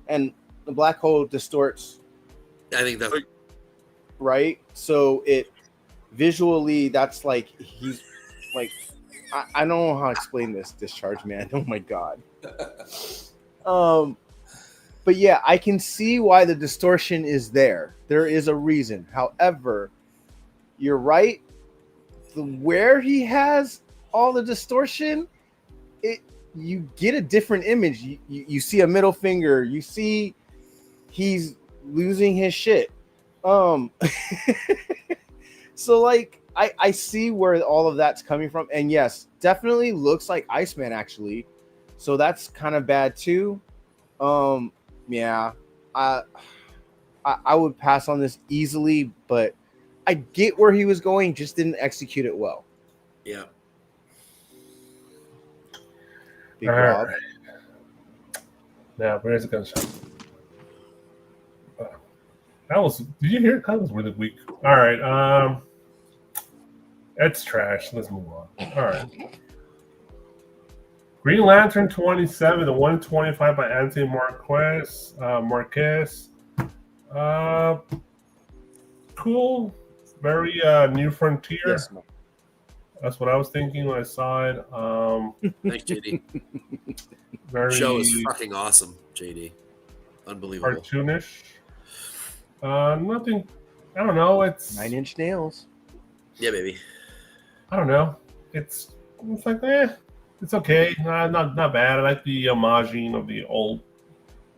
and the black hole distorts, I think that's right? So it visually, that's like he's like I don't know how to explain this discharge, man. Oh my god. But yeah, I can see why the distortion is there. There is a reason. However, you're right. Where he has all the distortion, you get a different image. You see a middle finger. You see he's losing his shit. So like I see where all of that's coming from. And yes, definitely looks like Iceman actually. So that's kind of bad too. Yeah, I would pass on this easily, but I get where he was going, just didn't execute it well. yeah. Big All Rob. right. Now, where's the gunshot? Did you hear it? That was really weak. All right. It's trash. Let's move on. All right. Green Lantern 27 to 125 by Anthony Marquez. Cool. Very New Frontier. Yes, ma'am. That's what I was thinking when I saw it. Thanks, JD. Very Show is fucking awesome, JD. Unbelievable. cartoonish. Nothing. I don't know. It's 9 Inch Nails. Yeah, baby. I don't know. It's like it's okay. Not bad. I like the homaging of the old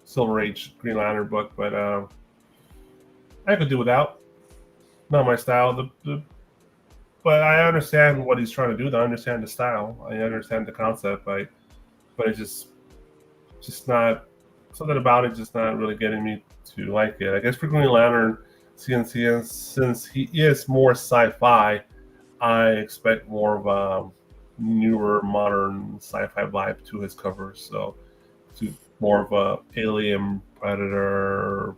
Silver Age Green Lantern book, but I could do without. Not my style. But I understand what he's trying to do. I understand the style. I understand the concept. But it's just not something about it. Just not really getting me to like it. I guess for Green Lantern, since he is more sci-fi, I expect more of a newer, modern sci-fi vibe to his covers. So, to more of a alien predator,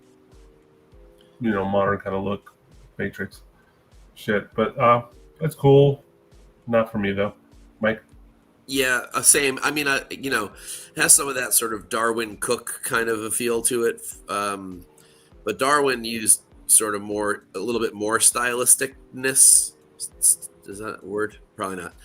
modern kind of look, Matrix shit. But it's cool. Not for me though, Mike. Yeah, same. I mean, has some of that sort of Darwin Cook kind of a feel to it. But Darwin used sort of a little bit more stylisticness. Is that a word? Probably not.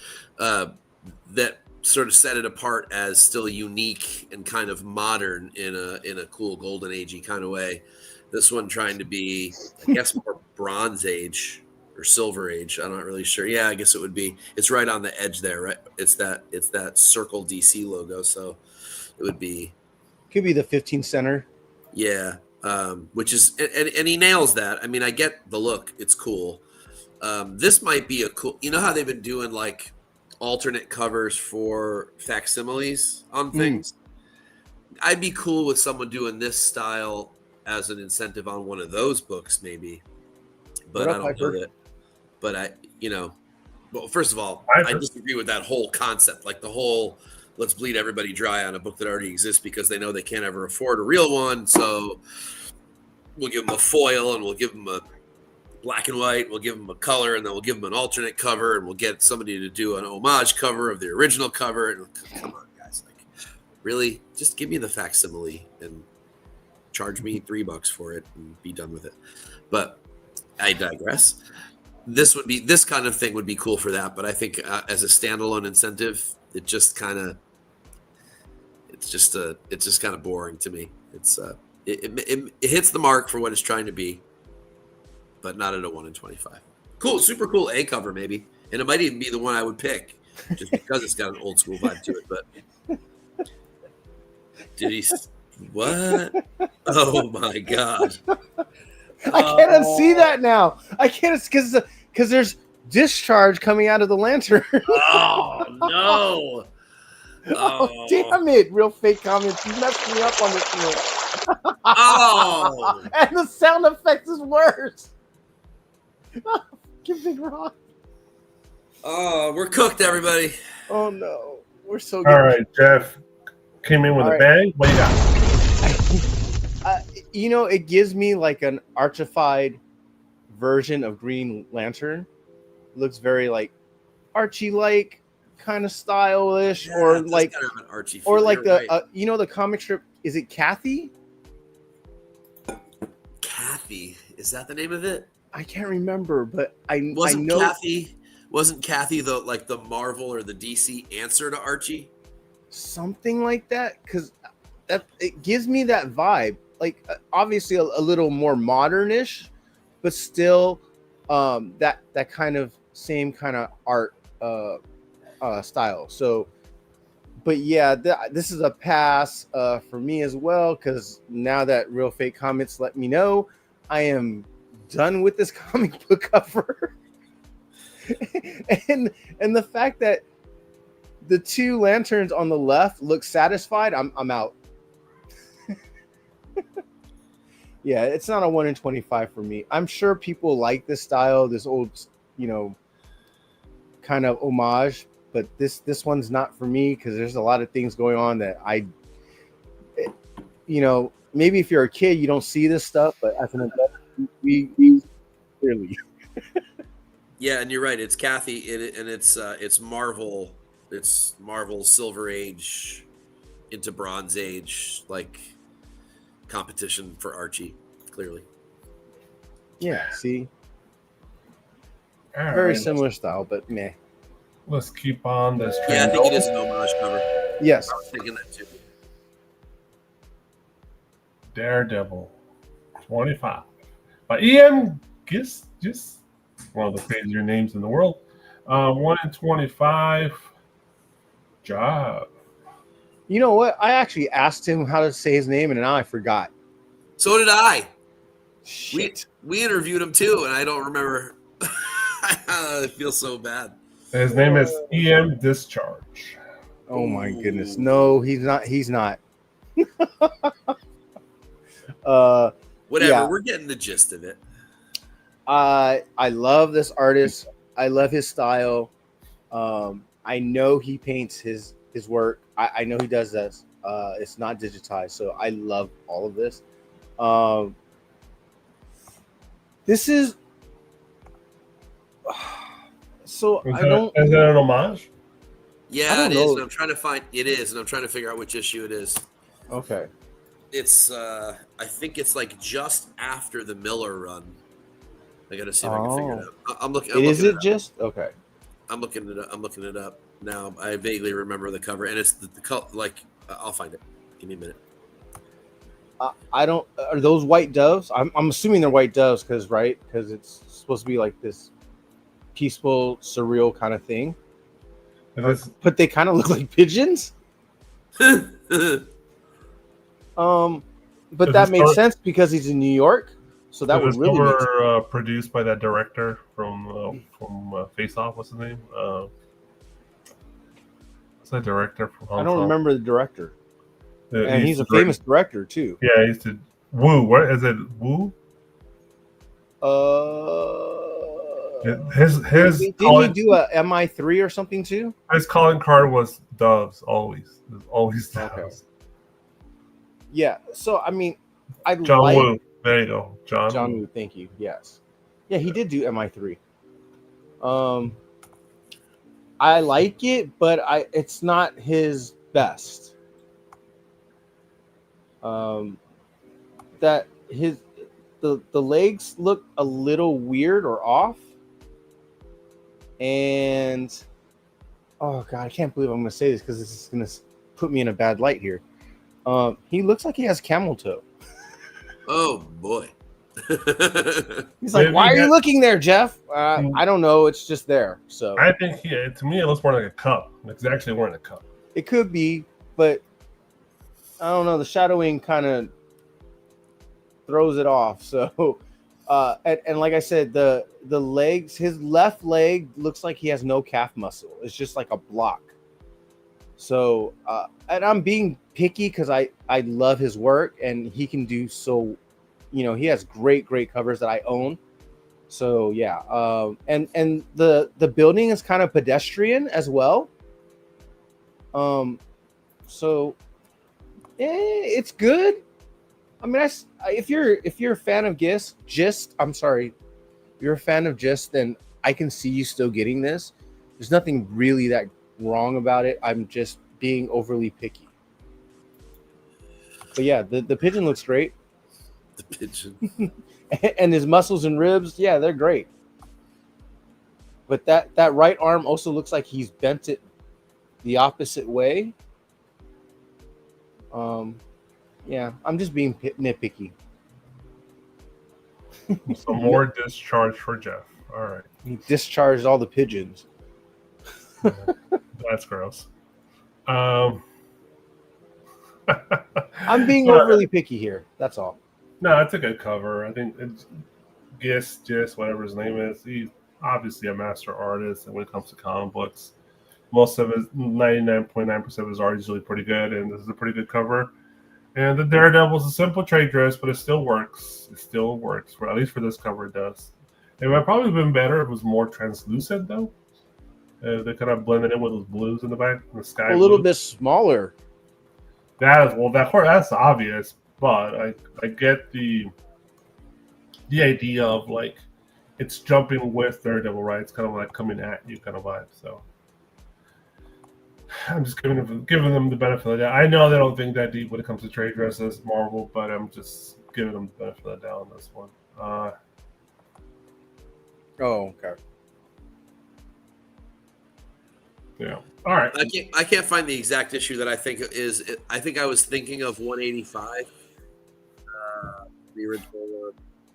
That sort of set it apart as still unique and kind of modern in a cool golden agey kind of way. This one trying to be, I guess, more Bronze Age or Silver Age. I'm not really sure. Yeah, I guess it would be. It's right on the edge there, right? It's that circle DC logo, so it would be. Could be the 15 center. Yeah, which is and he nails that. I mean, I get the look; it's cool. This might be a cool. You know how they've been doing like alternate covers for facsimiles on things. I'd be cool with someone doing this style as an incentive on one of those books, maybe. But I don't know that. But well, first of all, I disagree with that whole concept. Like the whole let's bleed everybody dry on a book that already exists because they know they can't ever afford a real one. So we'll give them a foil and we'll give them a black and white. We'll give them a color and then we'll give them an alternate cover and we'll get somebody to do an homage cover of the original cover. And come on, guys, like really, just give me the facsimile and charge me $3 for it and be done with it. But I digress. This kind of thing would be cool for that, but I think as a standalone incentive, it's just kind of boring to me. It's it hits the mark for what it's trying to be, but not at a 1 in 25. Cool, super cool A cover maybe, and it might even be the one I would pick just because it's got an old school vibe to it. But did he? What? Oh my god! I can't unsee that now. I can't because there's discharge coming out of the lantern. Oh no! Oh, damn it! Real fake comments. You messed me up on this one. Oh! And the sound effect is worse. Give Big Rock. Oh, we're cooked, everybody. Oh no, we're so good. All right, Jeff came in with a bang. What you got? It gives me like an archified version of Green Lantern. Looks very like Archie-like kind of stylish, or like kind of an Archie or feel. like You're the right. the comic strip. Is it Kathy? Kathy, is that the name of it? I can't remember, but I know Wasn't Kathy the Marvel or the DC answer to Archie? something like that, because that it gives me that vibe. Like obviously a little more modernish, but still that kind of same kind of art style. So, but yeah, this is a pass for me as well, because now that Real Fake Comments let me know, I am done with this comic book cover. and the fact that the two lanterns on the left look satisfied, I'm out. Yeah, it's not a 1 in 25 for me. I'm sure people like this style, this old, kind of homage, but this one's not for me because there's a lot of things going on that maybe if you're a kid you don't see this stuff, but as an adult, we clearly. Yeah, and you're right. It's Kathy, and it's Marvel. It's Marvel Silver Age into Bronze Age, like competition for Archie, clearly. Yeah, see, All very right, similar style, but meh. Let's keep on this Yeah, I train think it going. is an homage cover. Yes. I was thinking that too. Daredevil 25 by E.M. Just one of the crazier names in the world. 1 in 25. Job. You know what? I actually asked him how to say his name, and now I forgot. So did I. Shit. We interviewed him too, and I don't remember. I feel so bad. His name is E.M. Discharge. Oh my goodness. No, he's not. He's not. Whatever. Yeah. We're getting the gist of it. I love this artist. I love his style. I know he paints his work. I know he does this. It's not digitized, so I love all of this. Um, this is so Is I that, don't is that an homage? Yeah, don't it is. know. And I'm trying to find it is, and I'm trying to figure out which issue it is. okay. It's I think it's like just after the Miller run. I gotta see if I can figure it Oh, out. I'm looking. it I'm is looking it it up. just okay? I'm looking it up. I'm looking it up now. I vaguely remember the cover, and it's the color. Like I'll find it. Give me a minute. I don't. Are those white doves? I'm assuming they're white doves because it's supposed to be like this peaceful, surreal kind of thing. If it's, But they kind of look like pigeons. But Is that this makes cover- sense because he's in New York, so that is would this really make sense. cover produced by that director from Face Off? What's his name? What's that director from Hong I don't Kong? remember the director, and He he's used a to direct- famous director too. Yeah, he used to Woo. What is it? Woo? His didn't he calling do a MI3 or something too? his calling card was doves. Always, it was always doves. Okay. Yeah. So I mean, I John like Woo. There you go, John Woo. Woo. Thank you. Yes. Yeah, he did do MI3. I like it, but it's not his best. That the legs look a little weird or off, and oh god, I can't believe I'm going to say this because this is going to put me in a bad light here. He looks like he has camel toe. Oh boy. He's like, Maybe why are you that- looking there, Jeff? I don't know. It's just there. So I think to me, it looks more like a cup. Like he's actually wearing a cup. it could be, but I don't know. The shadowing kind of throws it off. So, and like I said, the legs, his left leg looks like he has no calf muscle. It's just like a block. So, and I'm being picky because I love his work and he can do so. You know, he has great covers that I own. So yeah, and the building is kind of pedestrian as well. So it's good. I mean, if you're a fan of Gist, I'm sorry, if you're a fan of Gist, then I can see you still getting this. There's nothing really that wrong about it. I'm just being overly picky. But yeah, the pigeon looks great. The pigeon. And his muscles and ribs, yeah, they're great. But that right arm also looks like he's bent it the opposite way. Yeah, I'm just being nitpicky. Some more discharge for Jeff. All right, He discharged all the pigeons. that's gross. I'm being But- overly picky here. That's all. No, it's a good cover. I think it's Gist, whatever his name is. He's obviously a master artist, and when it comes to comic books, most of his 99.9% of his art is really pretty good, and this is a pretty good cover. And the Daredevil is a simple trade dress, but it still works. It still works, at least for this cover, it does. It would have probably been better if it was more translucent, though. They kind of blended in with those blues in the back, the sky. A little blue. bit smaller. That's obvious, but I get the idea of like it's jumping with Daredevil, right? It's kind of like coming at you kind of vibe. So I'm just giving them the benefit of the doubt. I know they don't think that deep when it comes to trade dresses, Marvel, but I'm just giving them the benefit of the doubt on this one. Oh, okay. Yeah. All right. I can't find the exact issue that I think is. I think I was thinking of 185, the original one,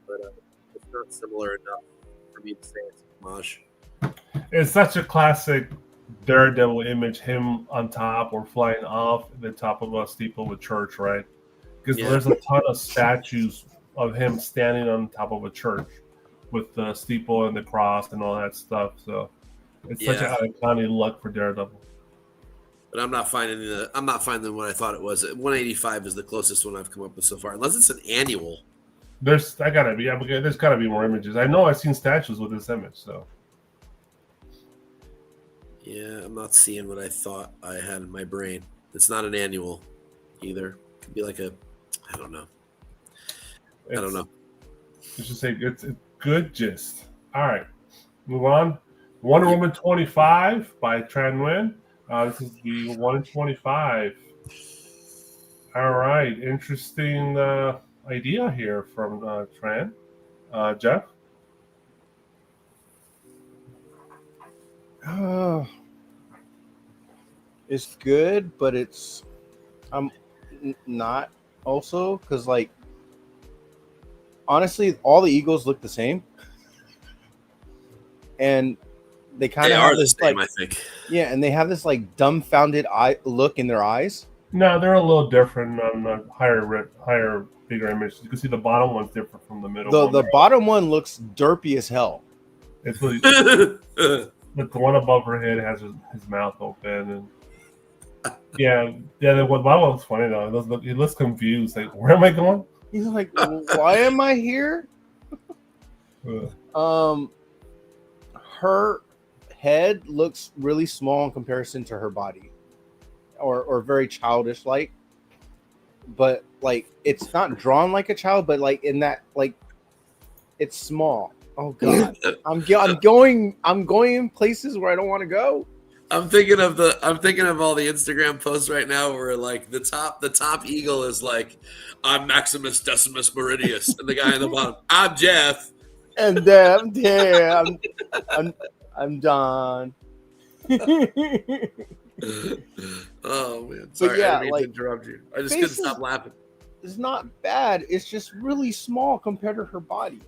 but it's not similar enough for me to say it's a homage. It's such a classic Daredevil image, him on top or flying off the top of a steeple with church, right? Because Yeah. there's a ton of statues of him standing on top of a church with the steeple and the cross and all that stuff. So it's such Yeah. an iconic look for Daredevil. But I'm not finding what I thought it was. 185 is the closest one I've come up with so far, unless it's an annual. There's there's gotta be more images. I know I've seen statues with this image, so Yeah, I'm not seeing what I thought I had in my brain. It's not an annual either. Could be like I don't know. I don't know. Let's just say it's a good gist. All right, move on. Wonder Yeah. Woman 25 by Tran Nguyen. This is the 1 in 25. All right, interesting idea here from Tran. Jeff? It's good, but it's not also because like honestly, all the Eagles look the same, and they kind They of are have the this same, like I think. yeah, and they have this like dumbfounded eye look in their eyes. No, they're a little different on the higher, bigger image. You can see the bottom one's different from the middle one. The bottom one looks derpy as hell. It's the one above her head has his mouth open, and the one bottom one's funny though. He looks confused. Like, where am I going? He's like, why am I here? Her head looks really small in comparison to her body, or very childish like. But like, it's not drawn like a child, but like in that like, it's small. Oh god, I'm going in places where I don't want to go. I'm thinking of all the Instagram posts right now where like the top eagle is like, I'm Maximus Decimus Meridius, and the guy on the bottom, I'm Jeff. And then I'm done. Oh man, sorry, yeah, I didn't mean like, to interrupt you. I just couldn't stop laughing. It's not bad. It's just really small compared to her body.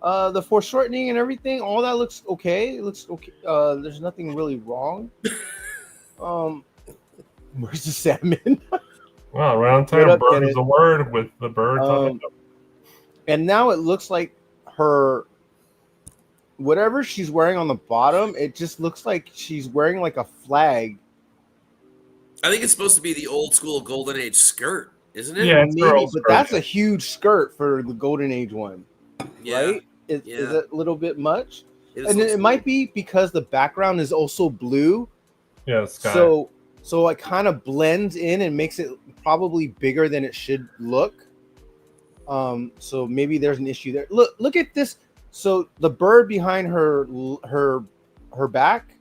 The foreshortening and everything, all that looks okay. It looks okay. There's nothing really wrong. Where's the salmon? Wow, right on time. Bird is a word with the bird. And now it looks like her, whatever she's wearing on the bottom, it just looks like she's wearing like a flag. I think it's supposed to be the old school Golden Age skirt, isn't it? Yeah, maybe, but that's a huge skirt for the Golden Age one, right? Is it a little bit much? And it might be because the background is also blue. Yeah, sky. So it kind of blends in and makes it probably bigger than it should look. So maybe there's an issue there. Look at this. So the bird behind her back,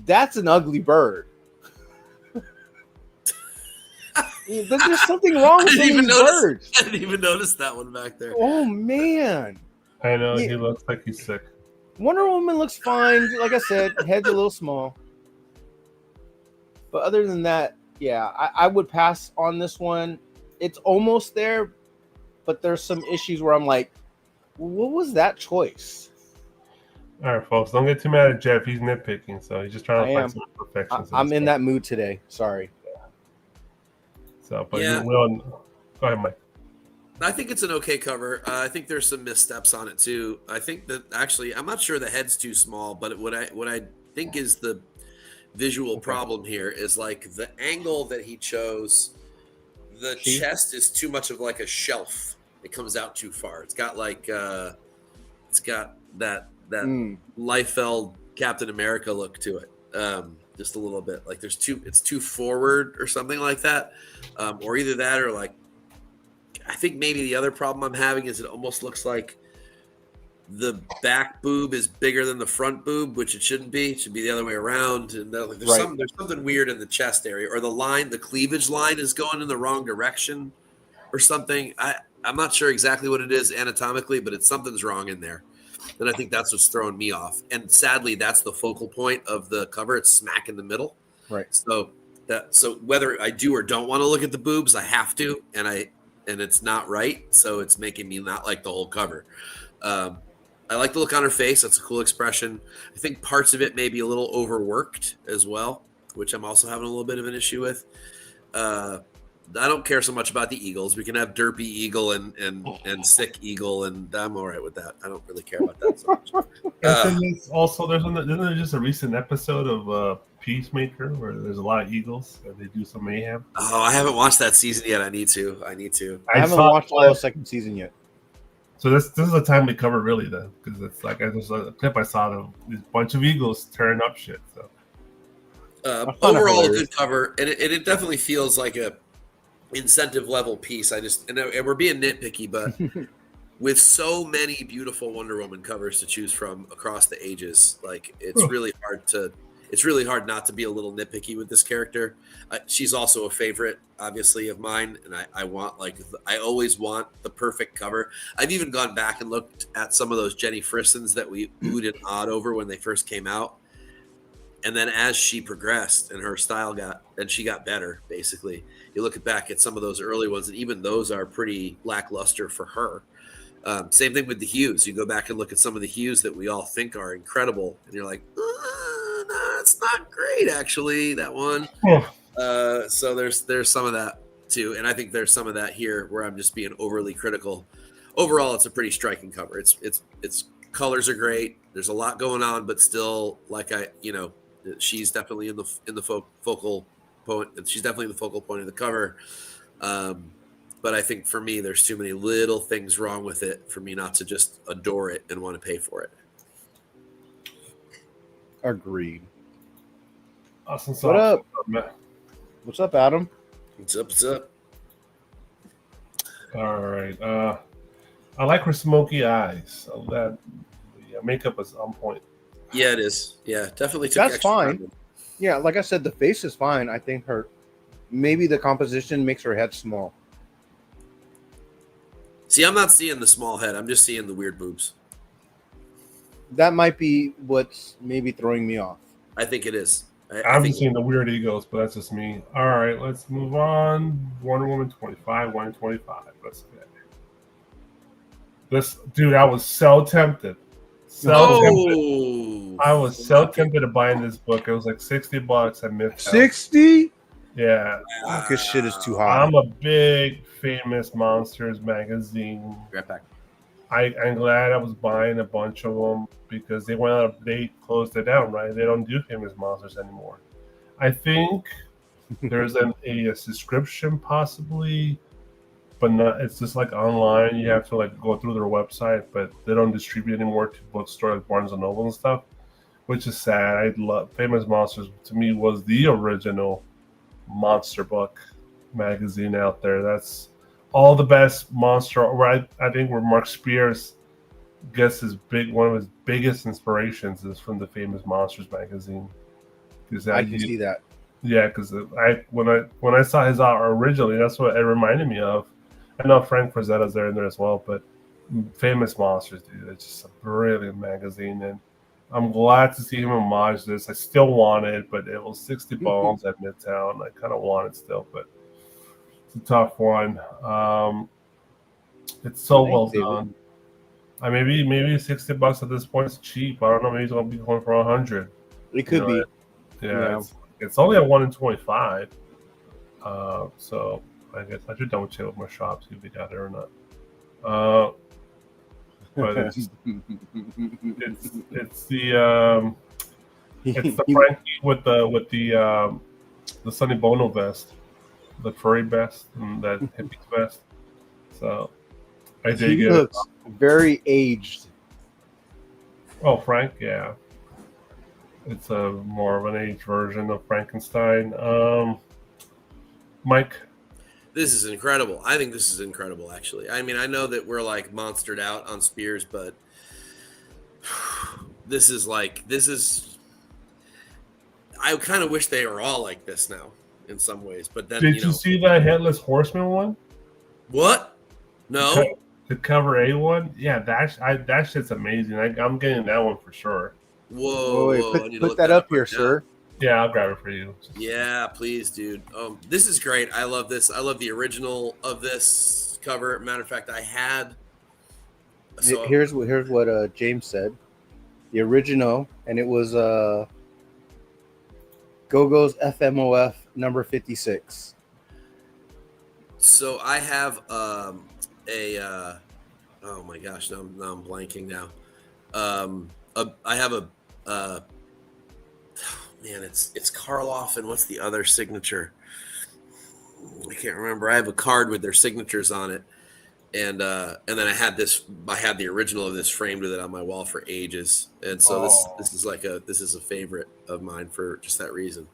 that's an ugly bird. There's something wrong with these birds. I didn't even notice that one back there. Oh man. I know, he looks like he's sick. Wonder Woman looks fine. Like I said, head's a little small. But other than that, yeah, I would pass on this one. It's almost there, but there's some issues where I'm like, what was that choice? All right, folks, don't get too mad at Jeff. He's nitpicking, so he's just trying to find some imperfections. I'm in that mood today. Sorry. So, but go ahead, Mike. I think it's an okay cover. I think there's some missteps on it too. I think that actually, I'm not sure the head's too small, but what I think is the visual problem here is like the angle that he chose. The chest is too much of like a shelf. It comes out too far. It's got like it's got that Liefeld Captain America look to it. Just a little bit. Like it's too forward or something like that. Or either that or like I think maybe the other problem I'm having is it almost looks like the back boob is bigger than the front boob, which it shouldn't be. It should be the other way around. And there's something weird in the chest area, or the cleavage line is going in the wrong direction or something. I'm not sure exactly what it is anatomically, but something's wrong in there. And I think that's what's throwing me off. And sadly, that's the focal point of the cover. It's smack in the middle. Right. So whether I do or don't want to look at the boobs, I have to, and it's not right. So it's making me not like the whole cover. I like the look on her face. That's a cool expression. I think parts of it may be a little overworked as well, which I'm also having a little bit of an issue with. I don't care so much about the Eagles. We can have Derpy Eagle and Sick Eagle, and I'm all right with that. I don't really care about that so much. There's also isn't there just a recent episode of Peacemaker where there's a lot of eagles and they do some mayhem. Oh, I haven't watched that season yet. I need to. I haven't watched all the second season yet. So this is a timely cover, really, then, because it's like there's a clip I saw of this bunch of eagles tearing up shit. So overall, a good cover, and it definitely feels like a incentive level piece. And we're being nitpicky, but with so many beautiful Wonder Woman covers to choose from across the ages, like it's really hard not to be a little nitpicky with this character. She's also a favorite, obviously, of mine, and I always want the perfect cover. I've even gone back and looked at some of those Jenny Fristons that we oohed and awed over when they first came out, and then as she progressed and her style she got better, basically. You look back at some of those early ones, and even those are pretty lackluster for her. Same thing with the hues. You go back and look at some of the hues that we all think are incredible, and you're like, no, it's not great, actually, that one. So there's some of that too, and I think there's some of that here where I'm just being overly critical. Overall, it's a pretty striking cover. It's colors are great. There's a lot going on, but still, she's definitely in the focal point. She's definitely the focal point of the cover. But I think for me, there's too many little things wrong with it for me not to just adore it and want to pay for it. Agreed. Awesome. What up? What's up, Adam? What's up? All right. I like her smoky eyes. That makeup is on point. Yeah, it is. Yeah, definitely. That's fine. Yeah, like I said, the face is fine. I think maybe the composition makes her head small. See, I'm not seeing the small head. I'm just seeing the weird boobs. That might be what's maybe throwing me off. I think it is. I'm seeing the weird egos, but that's just me. All right, let's move on. Wonder Woman 25, 125. Let's get this. Dude, I was so tempted. Tempted. I was so tempted to buy this book. It was like $60 at Midtown. 60? Yeah. This shit is too high. I'm a big Famous Monsters magazine. Right back. I'm glad I was buying a bunch of them because they closed it down, right? They don't do Famous Monsters anymore. I think there's a subscription possibly, but not. It's just like online. You have to like go through their website, but they don't distribute anymore to bookstores like Barnes and Noble and stuff, which is sad. I love Famous Monsters. To me, was the original monster book magazine out there. That's all the best monster. Right, I think where Mark Spears gets one of his biggest inspirations is from the Famous Monsters magazine. I can see that. Yeah, because when I saw his art originally, that's what it reminded me of. I know Frank Frazetta's in there as well, but Famous Monsters, dude, it's just a brilliant magazine, and I'm glad to see him homage this. I still want it, but it was $60 at Midtown. I kind of want it still, but it's a tough one. It's so well done. Maybe $60 at this point is cheap. I don't know. Maybe it's going to be going for 100. It could be. Yeah, it's only at 1 in 25. So I guess I should double check with my shop, see if they got it or not. But it's the Frankie with the Sonny Bono vest, the furry vest, and that hippie vest. So I dig it. Looks very aged. Oh, Frank, yeah. It's a more of an aged version of Frankenstein. Mike? This is incredible. I think this is incredible, actually. I mean, I know that we're like monstered out on Spears, but this is I kind of wish they were all like this now in some ways. But then, did you see that Headless Horseman one? What? No. The cover A one? Yeah, that shit's amazing. I'm getting that one for sure. Whoa. Put that up here, sir. Yeah, I'll grab it for you. Yeah, please, dude. This is great. I love this. I love the original of this cover. Matter of fact, I had. So, here's what James said. The original, and it was Go-Go's FMOF number 56. So I have oh my gosh, now I'm blanking now. I have man, it's Karloff, and what's the other signature? I can't remember. I have a card with their signatures on it, and then I had the original of this framed with it on my wall for ages, and so this is a favorite of mine for just that reason.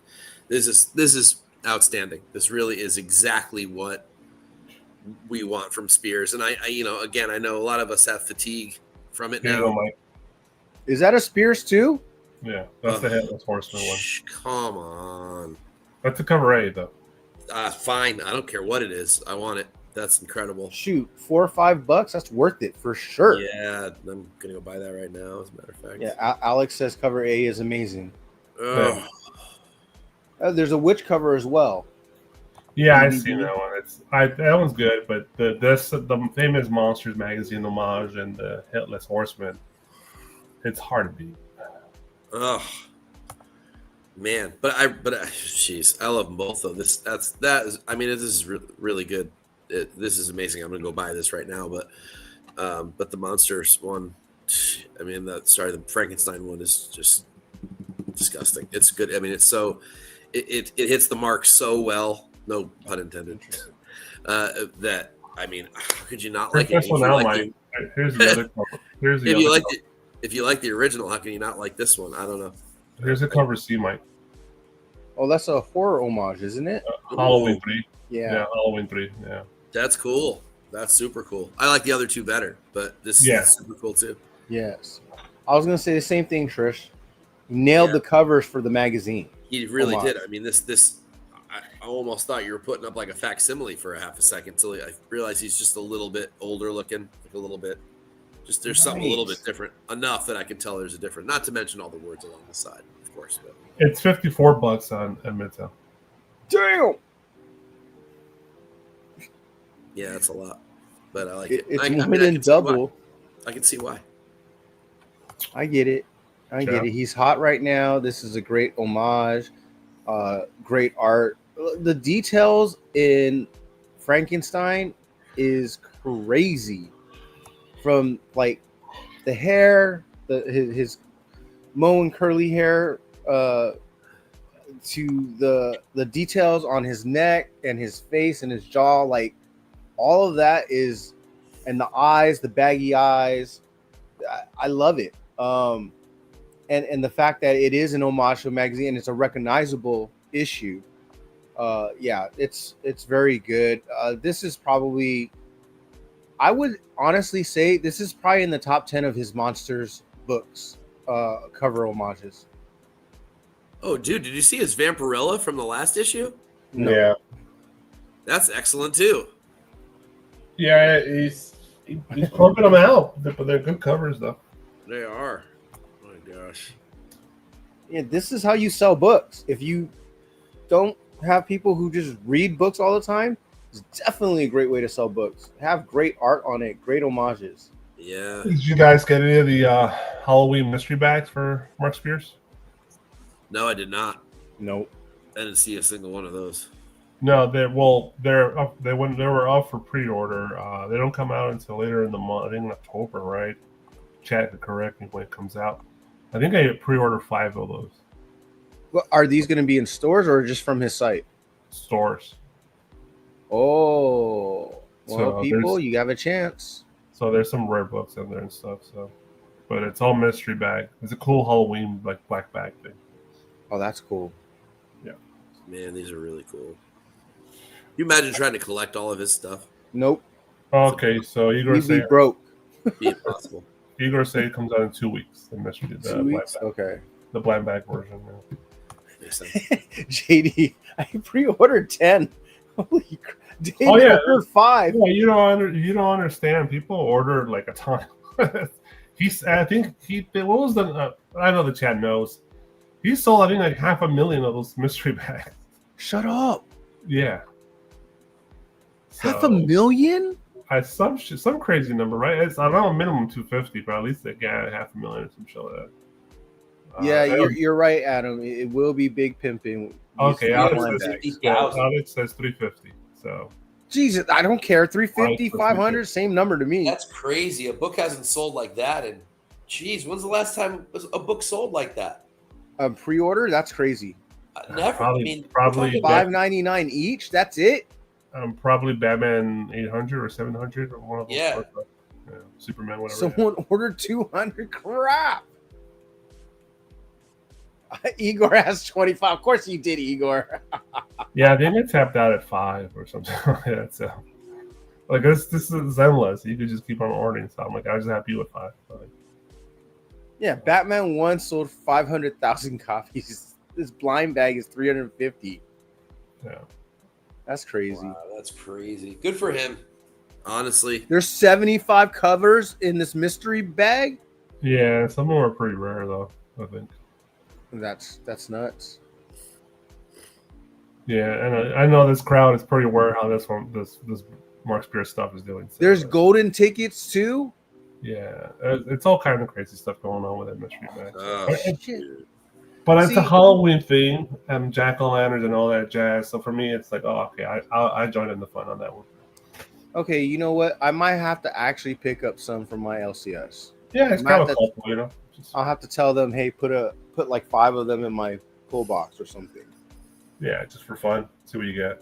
This is outstanding. This really is exactly what we want from Spears, and I again, I know a lot of us have fatigue from it Here you now. go, Mike. Is that a Spears too? Yeah, that's the Headless Horseman one. Come on. That's a cover A, though. Fine. I don't care what it is. I want it. That's incredible. Shoot, $4 or $5. That's worth it for sure. Yeah, I'm gonna go buy that right now. As a matter of fact. Yeah, Alex says cover A is amazing. Ugh. There's a witch cover as well. Yeah, I've seen that one. That one's good, but the famous Monsters magazine homage and the Headless Horseman, it's hard to beat. Oh man, jeez, I love them both though. This is really good. This is amazing. I'm gonna go buy this right now. But the Monsters one, the Frankenstein one is just disgusting. It's good. I mean, it's so it hits the mark so well. No pun intended. That how could you not like it? Here's the other cover. If you like the original, how can you not like this one? I don't know. Here's the cover C, Mike. Oh, that's a horror homage, isn't it? Halloween 3. Yeah. Halloween 3. Yeah. That's cool. That's super cool. I like the other two better, but this is super cool too. Yes. I was gonna say the same thing, Trish. He nailed the covers for the magazine. He really did. I mean, I almost thought you were putting up like a facsimile for a half a second until I realized he's just a little bit older looking, like a little bit. Just there's something a little bit different enough that I can tell there's a different. Not to mention all the words along the side, of course. But it's $54 on Midtown. Damn. Yeah, that's a lot, but I like it. It's more than double. I can see why. I get it. I get it. He's hot right now. This is a great homage. Great art. The details in Frankenstein is crazy. From like the hair, his mowing curly hair, to the details on his neck and his face and his jaw, like all of that is, and the eyes, the baggy eyes. I love it. And the fact that it is an homage to a magazine and it's a recognizable issue. It's very good. This is probably, I would honestly say this is probably in the top 10 of his Monsters books, cover homages. Oh, dude, did you see his Vampirella from the last issue? No. Yeah. That's excellent too. Yeah, he's pumping them out, but they're good covers though. They are. Oh my gosh. Yeah, this is how you sell books. If you don't have people who just read books all the time, it's definitely a great way to sell books. Have great art on it, great homages. Yeah. Did you guys get any of the Halloween mystery bags for Mark Spears? No, I did not. Nope. I didn't see a single one of those. No, they were up for pre-order. They don't come out until later in the month. I think in October, right? Chat to correct me when it comes out. I think I pre-ordered 5 of those. Well, are these going to be in stores or just from his site? Stores. Oh, well, So people, you have a chance. So there's some rare books in there and stuff. So, but it's all mystery bag. It's a cool Halloween like black bag thing. Oh, that's cool. Yeah. Man, these are really cool. You imagine trying to collect all of his stuff? Nope. Okay, so Igor We'd be say broke. Be impossible. Igor say it comes out in 2 weeks. The mystery, 2 weeks. Okay. The black bag version. Yeah. Makes sense. JD, I pre-ordered 10. Holy crap! Dave Oh, yeah. ordered 5. Yeah, you don't understand. People order like a ton. What was the? I know the chat knows. He sold I think like 500,000 of those mystery bags. Shut up. Yeah. 500,000? Some crazy number, right? It's I don't know minimum 250, but at least they got 500,000 or some shit like that. Yeah, you're right, Adam. It will be big pimping. Okay, Alex Alex says 350. So Jesus, I don't care. 350, Right, 500, same number to me. That's crazy. A book hasn't sold like that, and geez, when's the last time a book sold like that? Pre-order, that's crazy. Never. I mean, we're Probably talking $5.99 each. That's it. probably Batman 800 or 700 or one of those. Yeah. Yeah, Superman, whatever. Someone ordered 200. Crap. Igor has 25. Of course you did, Igor. Yeah, they get tapped out at 5 or something like that. So, like, this is endless. You could just keep on ordering. So I'm like, I was happy with 5. Like, Yeah, Batman 1 sold 500,000 copies. This blind bag is 350. yeah. That's crazy. wow, that's crazy. Good for him. Honestly, There's 75 covers in this mystery bag. Yeah, some of them are pretty rare though, I think. That's nuts. Yeah, and I know this crowd is pretty aware how this Mark Spears stuff is doing. So, There's golden tickets too. yeah, it's all kind of crazy stuff going on with that mystery bag. oh, Shit. But it's See- a Halloween theme and jack-o'-lanterns and all that jazz. So for me, it's like, oh, okay, I joined in the fun on that one. Okay, you know what? I might have to actually pick up some from my LCS. Yeah, it's Matt, kind of that's- couple, you know. Just, I'll have to tell them, hey, put like 5 of them in my pull box or something. yeah, just for fun. See what you get.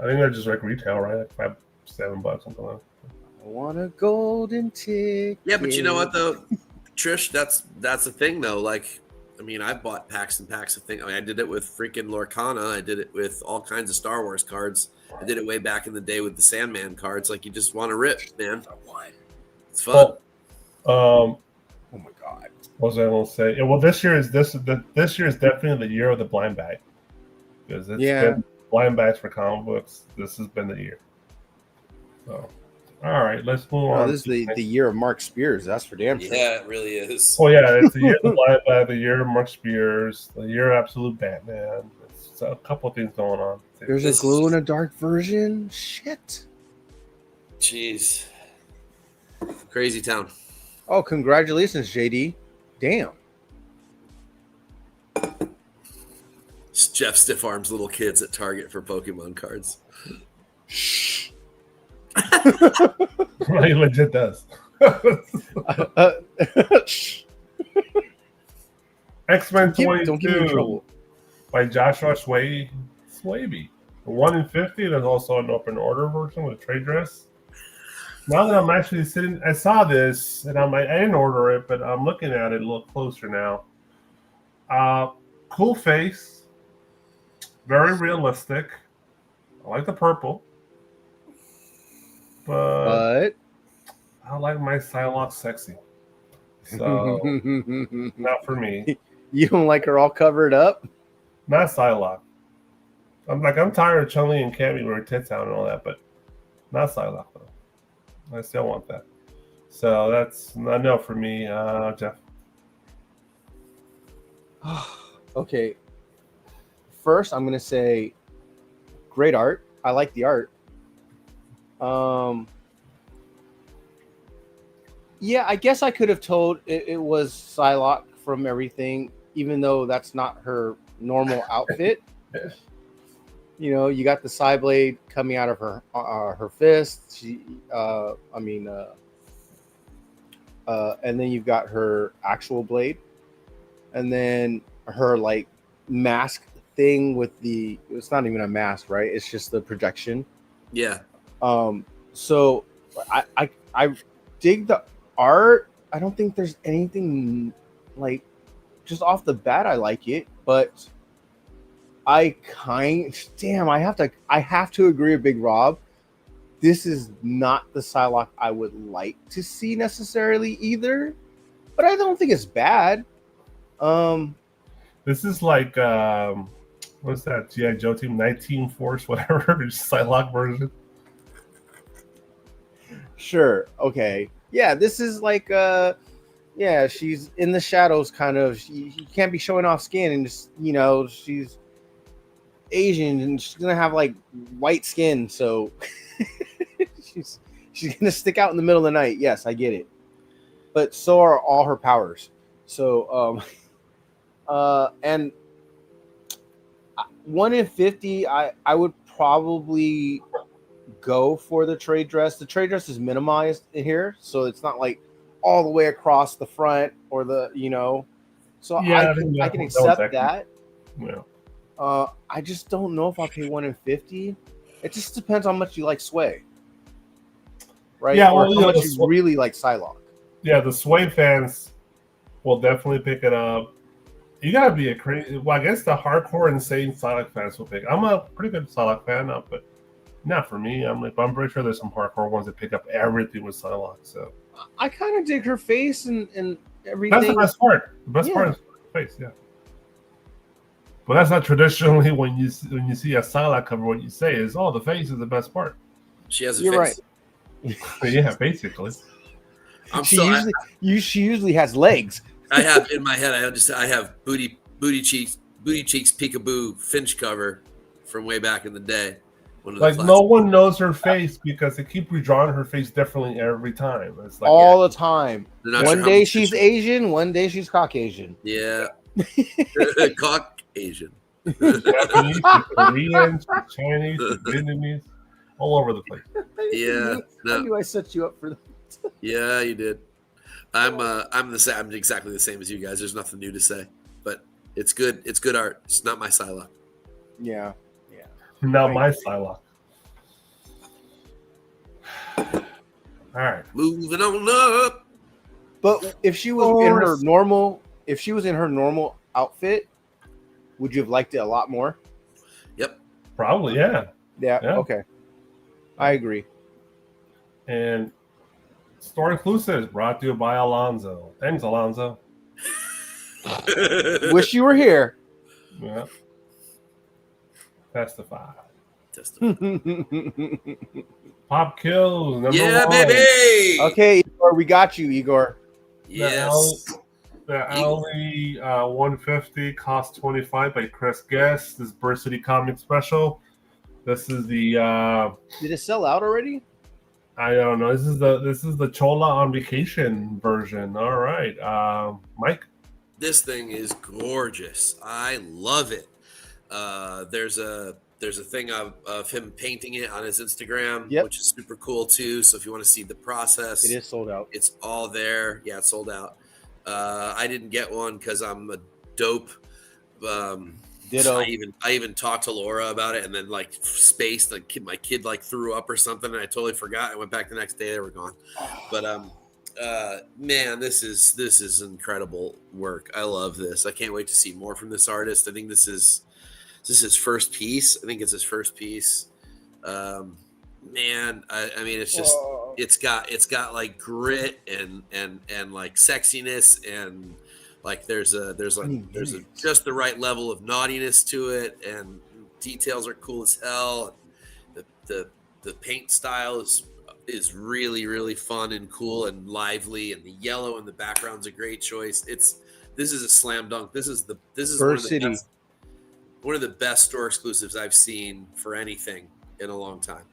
I think they're just like retail, right? Like $5-7, something like that. I want a golden ticket. yeah, but you know what though, Trish, that's the thing though. Like, I mean, I bought packs and packs of things. I mean, I did it with freaking Lorcana. I did it with all kinds of Star Wars cards. I did it way back in the day with the Sandman cards. Like, you just want to rip, man. It's fun. Well, Oh my god. what was I going to say? Yeah, well, this year is definitely the year of the blind bag because it's been blind bags for comic books. This has been the year. So, all right, let's move on. This is the year of Mark Spears. That's for damn sure. Yeah, it really is. Oh yeah, it's the year of the blind bag, the year of Mark Spears, the year of Absolute Batman. It's a couple of things going on. There's a glow in the dark version. Shit. Jeez. Crazy town. Oh, congratulations, JD. Damn. It's Jeff Stiff Arms little kids at Target for Pokemon cards. He legit does. X-Men don't get me in 22 trouble. by Joshua Swaby. 1 in 50. There's also an open order version with a trade dress. Now that I'm actually sitting, I saw this and I didn't order it, but I'm looking at it a little closer now. Cool face, very realistic. I like the purple, but I like my Psylocke sexy. So not for me. You don't like her all covered up? Not Psylocke. I'm tired of Chun-Li and Cammy wearing tits out and all that, but not Psylocke though. I still want that. So that's a no for me, Jeff. Okay. First, I'm gonna say great art. I like the art. Yeah, I guess I could have told it was Psylocke from everything, even though that's not her normal outfit. You know, you got the side blade coming out of her fist. And then you've got her actual blade, and then her like mask thing with it's not even a mask, right? It's just the projection. Yeah. So I dig the art. I don't think there's anything like just off the bat I like it, but I have to agree with Big Rob. This is not the Psylocke I would like to see necessarily either, but I don't think it's bad. This is like what's that G.I. Joe team 19 Force, whatever, just Psylocke version. Sure. Okay. Yeah, this is like she's in the shadows kind of. She can't be showing off skin, and just, she's Asian and she's gonna have like white skin, so she's gonna stick out in the middle of the night. Yes, I get it. But so are all her powers. So and 1 in 50, I would probably go for the trade dress. The trade dress is minimized here, so it's not like all the way across the front or the So Yeah, I can that accept was that. yeah. I just don't know if I'll pay $150. It just depends on how much you like Sway, right? Yeah, or well, how much you really like Psylocke. Yeah, the Sway fans will definitely pick it up. You gotta be a crazy. Well, I guess the hardcore insane Psylocke fans will pick. I'm a pretty good Psylocke fan, but not for me. I'm pretty sure there's some hardcore ones that pick up everything with Psylocke. So I kind of dig her face and everything. that's the best part. The best part is her face. Yeah. But that's not traditionally when you see a Psylocke cover. What you say is, "Oh, the face is the best part." She has a You're face. right. Yeah, basically. She usually has legs. I have in my head. I have booty cheeks peekaboo Finch cover from way back in the day. Like no one knows her face because they keep redrawing her face differently every time. It's like all the time. One sure day she's Asian, one day she's Caucasian. Yeah, Caucasian. Japanese, Korean, Chinese, Vietnamese, all over the place. Yeah, I knew I set you up for that. Yeah, you did. I'm the same. I'm exactly the same as you guys. There's nothing new to say, but it's good. It's good art. It's not my Psylocke. Yeah. Not my Psylocke. All right, moving on up. But if she was in her normal outfit, would you have liked it a lot more? Yep. Probably, yeah. Yeah. Okay. I agree. And store inclusive brought to you by Alonzo. Thanks, Alonzo. Wish you were here. Yeah. Testify. Pop kills. Number one. Baby. Okay, Igor, we got you, Igor. Yes. The Alley 150 cost 25 by Chris Guest. This Burst City Comic special. This is the. Did it sell out already? I don't know. This is the Chola on Vacation version. All right, Mike. This thing is gorgeous. I love it. There's a thing of him painting it on his Instagram, which is super cool too. So if you want to see the process, it is sold out. It's all there. Yeah, it's sold out. I didn't get one because I'm a dope. Ditto. I even talked to Laura about it and then like spaced. Like my kid like threw up or something, and I totally forgot. I went back the next day; they were gone. But man, this is incredible work. I love this. I can't wait to see more from this artist. I think this is his first piece. I think it's his first piece. Man, I mean, it's just it's got like grit and like sexiness and like there's just the right level of naughtiness to it, and details are cool as hell. The paint style is really fun and cool and lively, and the yellow in the background's a great choice. This is a slam dunk. This is Burst City. One of the best store exclusives I've seen for anything in a long time.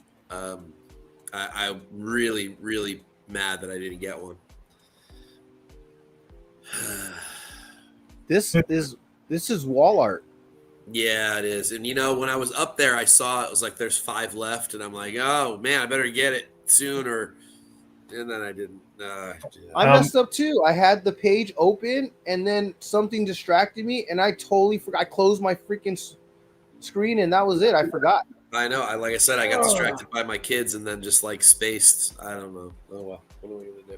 I'm really mad that I didn't get one. This is wall art. Yeah, it is. And when I was up there, I saw it was like there's 5 left, and I'm like, oh man, I better get it soon, and then I didn't. I messed up too. I had the page open, and then something distracted me, and I totally forgot. I closed my freaking screen, and that was it. I forgot. I know. Like I said, I got distracted by my kids, and then just like spaced. I don't know. Oh well. What are we gonna do?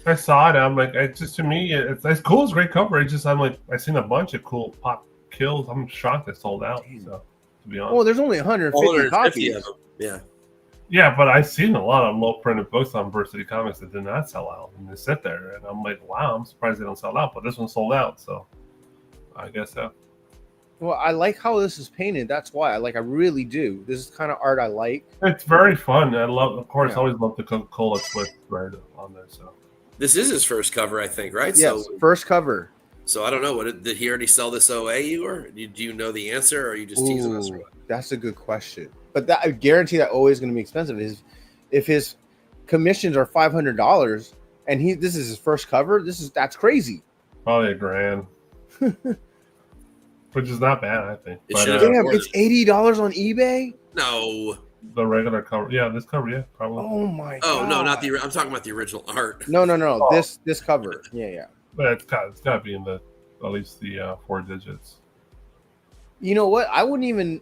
I saw it. I'm like, it's just to me, it's cool. It's great cover. It's just I'm like, I've seen a bunch of cool pop kills. I'm shocked it sold out. So to be honest, there's only 150 copies. Of them. Yeah. Yeah, but I've seen a lot of low printed books on Burst City Comics that did not sell out, and they sit there, and I'm like, wow, I'm surprised they don't sell out. But this one sold out, so I guess so. Well, I like how this is painted. That's why I really do. This is kind of art I like. It's very fun. I love, of course, always love the Coca-Cola twist right on there. So this is his first cover, I think, right? Yes, first cover. So I don't know. Did he already sell this OA, or do you know the answer, or are you just teasing us? That's a good question. But that I guarantee that OA is going to be expensive. If his commissions are $500 and this is his first cover, that's crazy. Probably $1,000, which is not bad, I think. Damn, it's $80 on eBay. No, the regular cover. Yeah, this cover. Yeah, probably. Oh my Oh god. no, not the. I'm talking about the original art. No. Oh. This cover. Yeah. But it's got to be in the at least the 4 digits. You know what? I wouldn't even.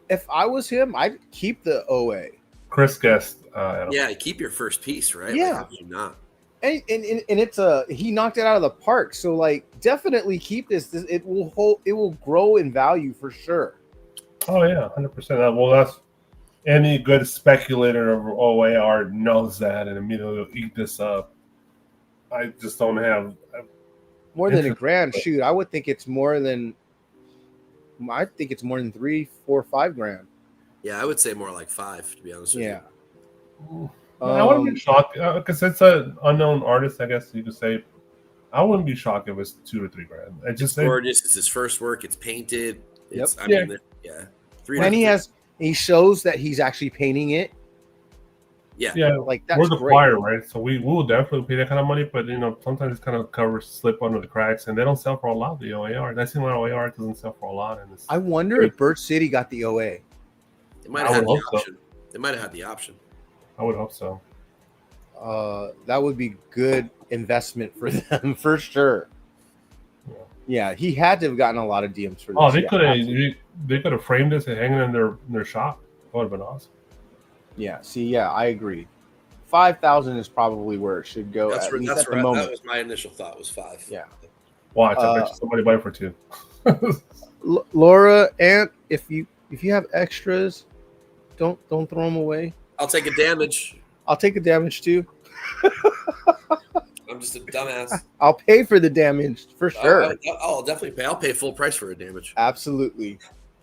If I was him, I'd keep the OA. Chris guessed. Adam. Yeah, keep your first piece, right? Yeah. Like, how do you not? And it's he knocked it out of the park. So like definitely keep this. It will grow in value for sure. Oh yeah, 100%. Well, that's any good speculator of OAR knows that, and immediately will eat this up. I just don't have. More than a grand. Shoot, I would think it's more than. I think it's more than 3, 4, 5 grand. Yeah, I would say more like 5, to be honest with Yeah. you. I wouldn't be shocked because it's an unknown artist. I guess you could say. I wouldn't be shocked if it's 2 to 3 grand. It's gorgeous. It's his first work. It's painted. It's, Yep. I mean, yeah. And he shows that he's actually painting it. Yeah, like that's we're the great. flyer, right? So we will definitely pay that kind of money, but sometimes it's kind of covers slip under the cracks, and they don't sell for a lot. The OAR, that's the OAR doesn't sell for a lot, and I wonder if Birch City got the OA. They might have had the option. They might have had the option. I would hope so. That would be good investment for them for sure. Yeah, he had to have gotten a lot of DMs for this. Oh, they could have framed this and hanging in their shop. That would have been awesome. Yeah. See, yeah, I agree. 5,000 is probably where it should go. That's at where, least that's at the where moment. that was my initial thought was 5. Yeah. Watch, I bet somebody buy it for 2. Laura, and if you have extras, don't throw them away. I'll take a damage. I'll take a damage too. I'm just a dumbass. I'll pay for the damage for sure. I'll definitely pay. I'll pay full price for a damage. Absolutely.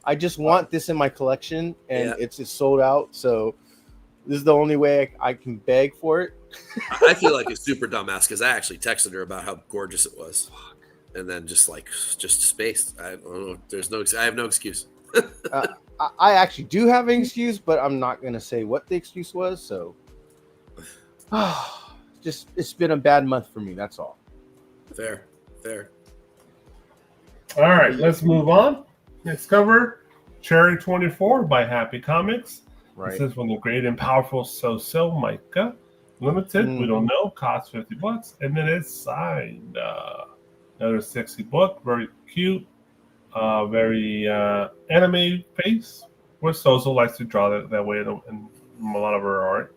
I just want this in my collection, and Yeah. it's sold out. So this is the only way I can beg for it. I feel like a super dumbass because I actually texted her about how gorgeous it was, and then just spaced. I don't know. I have no excuse. I actually do have an excuse, but I'm not going to say what the excuse was. So just it's been a bad month for me. That's all. Fair. All right, let's move on. Next cover, Cherry 24 by Happy Comics. Right. This is from the great and powerful So Micah. Limited, we don't know, costs $50, and then it's signed. Another sexy book, very cute, very anime face. Where Sozo likes to draw that way in a lot of her art.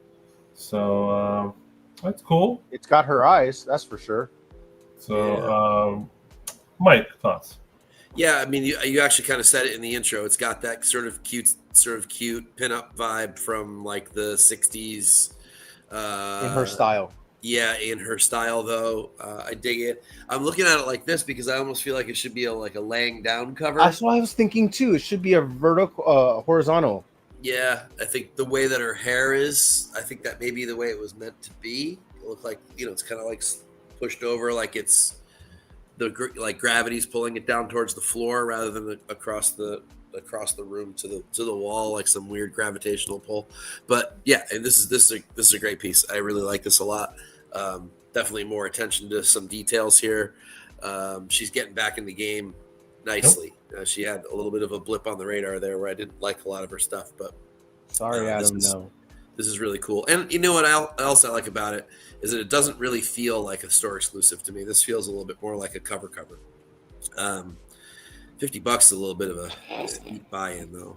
So that's cool. It's got her eyes, that's for sure. So, Mike, thoughts? Yeah, I mean, you actually kind of said it in the intro. It's got that sort of cute pinup vibe from like the '60s. In her style. Yeah, in her style though. I dig it. I'm looking at it like this because I almost feel like it should be a laying down cover. That's what I was thinking too. It should be a vertical, horizontal. Yeah, I think the way that her hair is, I think that may be the way it was meant to be. It looked like it's kind of like pushed over, like it's like gravity's pulling it down towards the floor rather than across the room to the wall, like some weird gravitational pull. But yeah, and this is a great piece. I really like this a lot. Definitely more attention to some details here. She's getting back in the game nicely. She had a little bit of a blip on the radar there where I didn't like a lot of her stuff, but sorry, Adam. No, this is really cool. And you know what else I like about it is that it doesn't really feel like a store exclusive to me. This feels a little bit more like a cover. $50 is a little bit of a steep buy-in, though.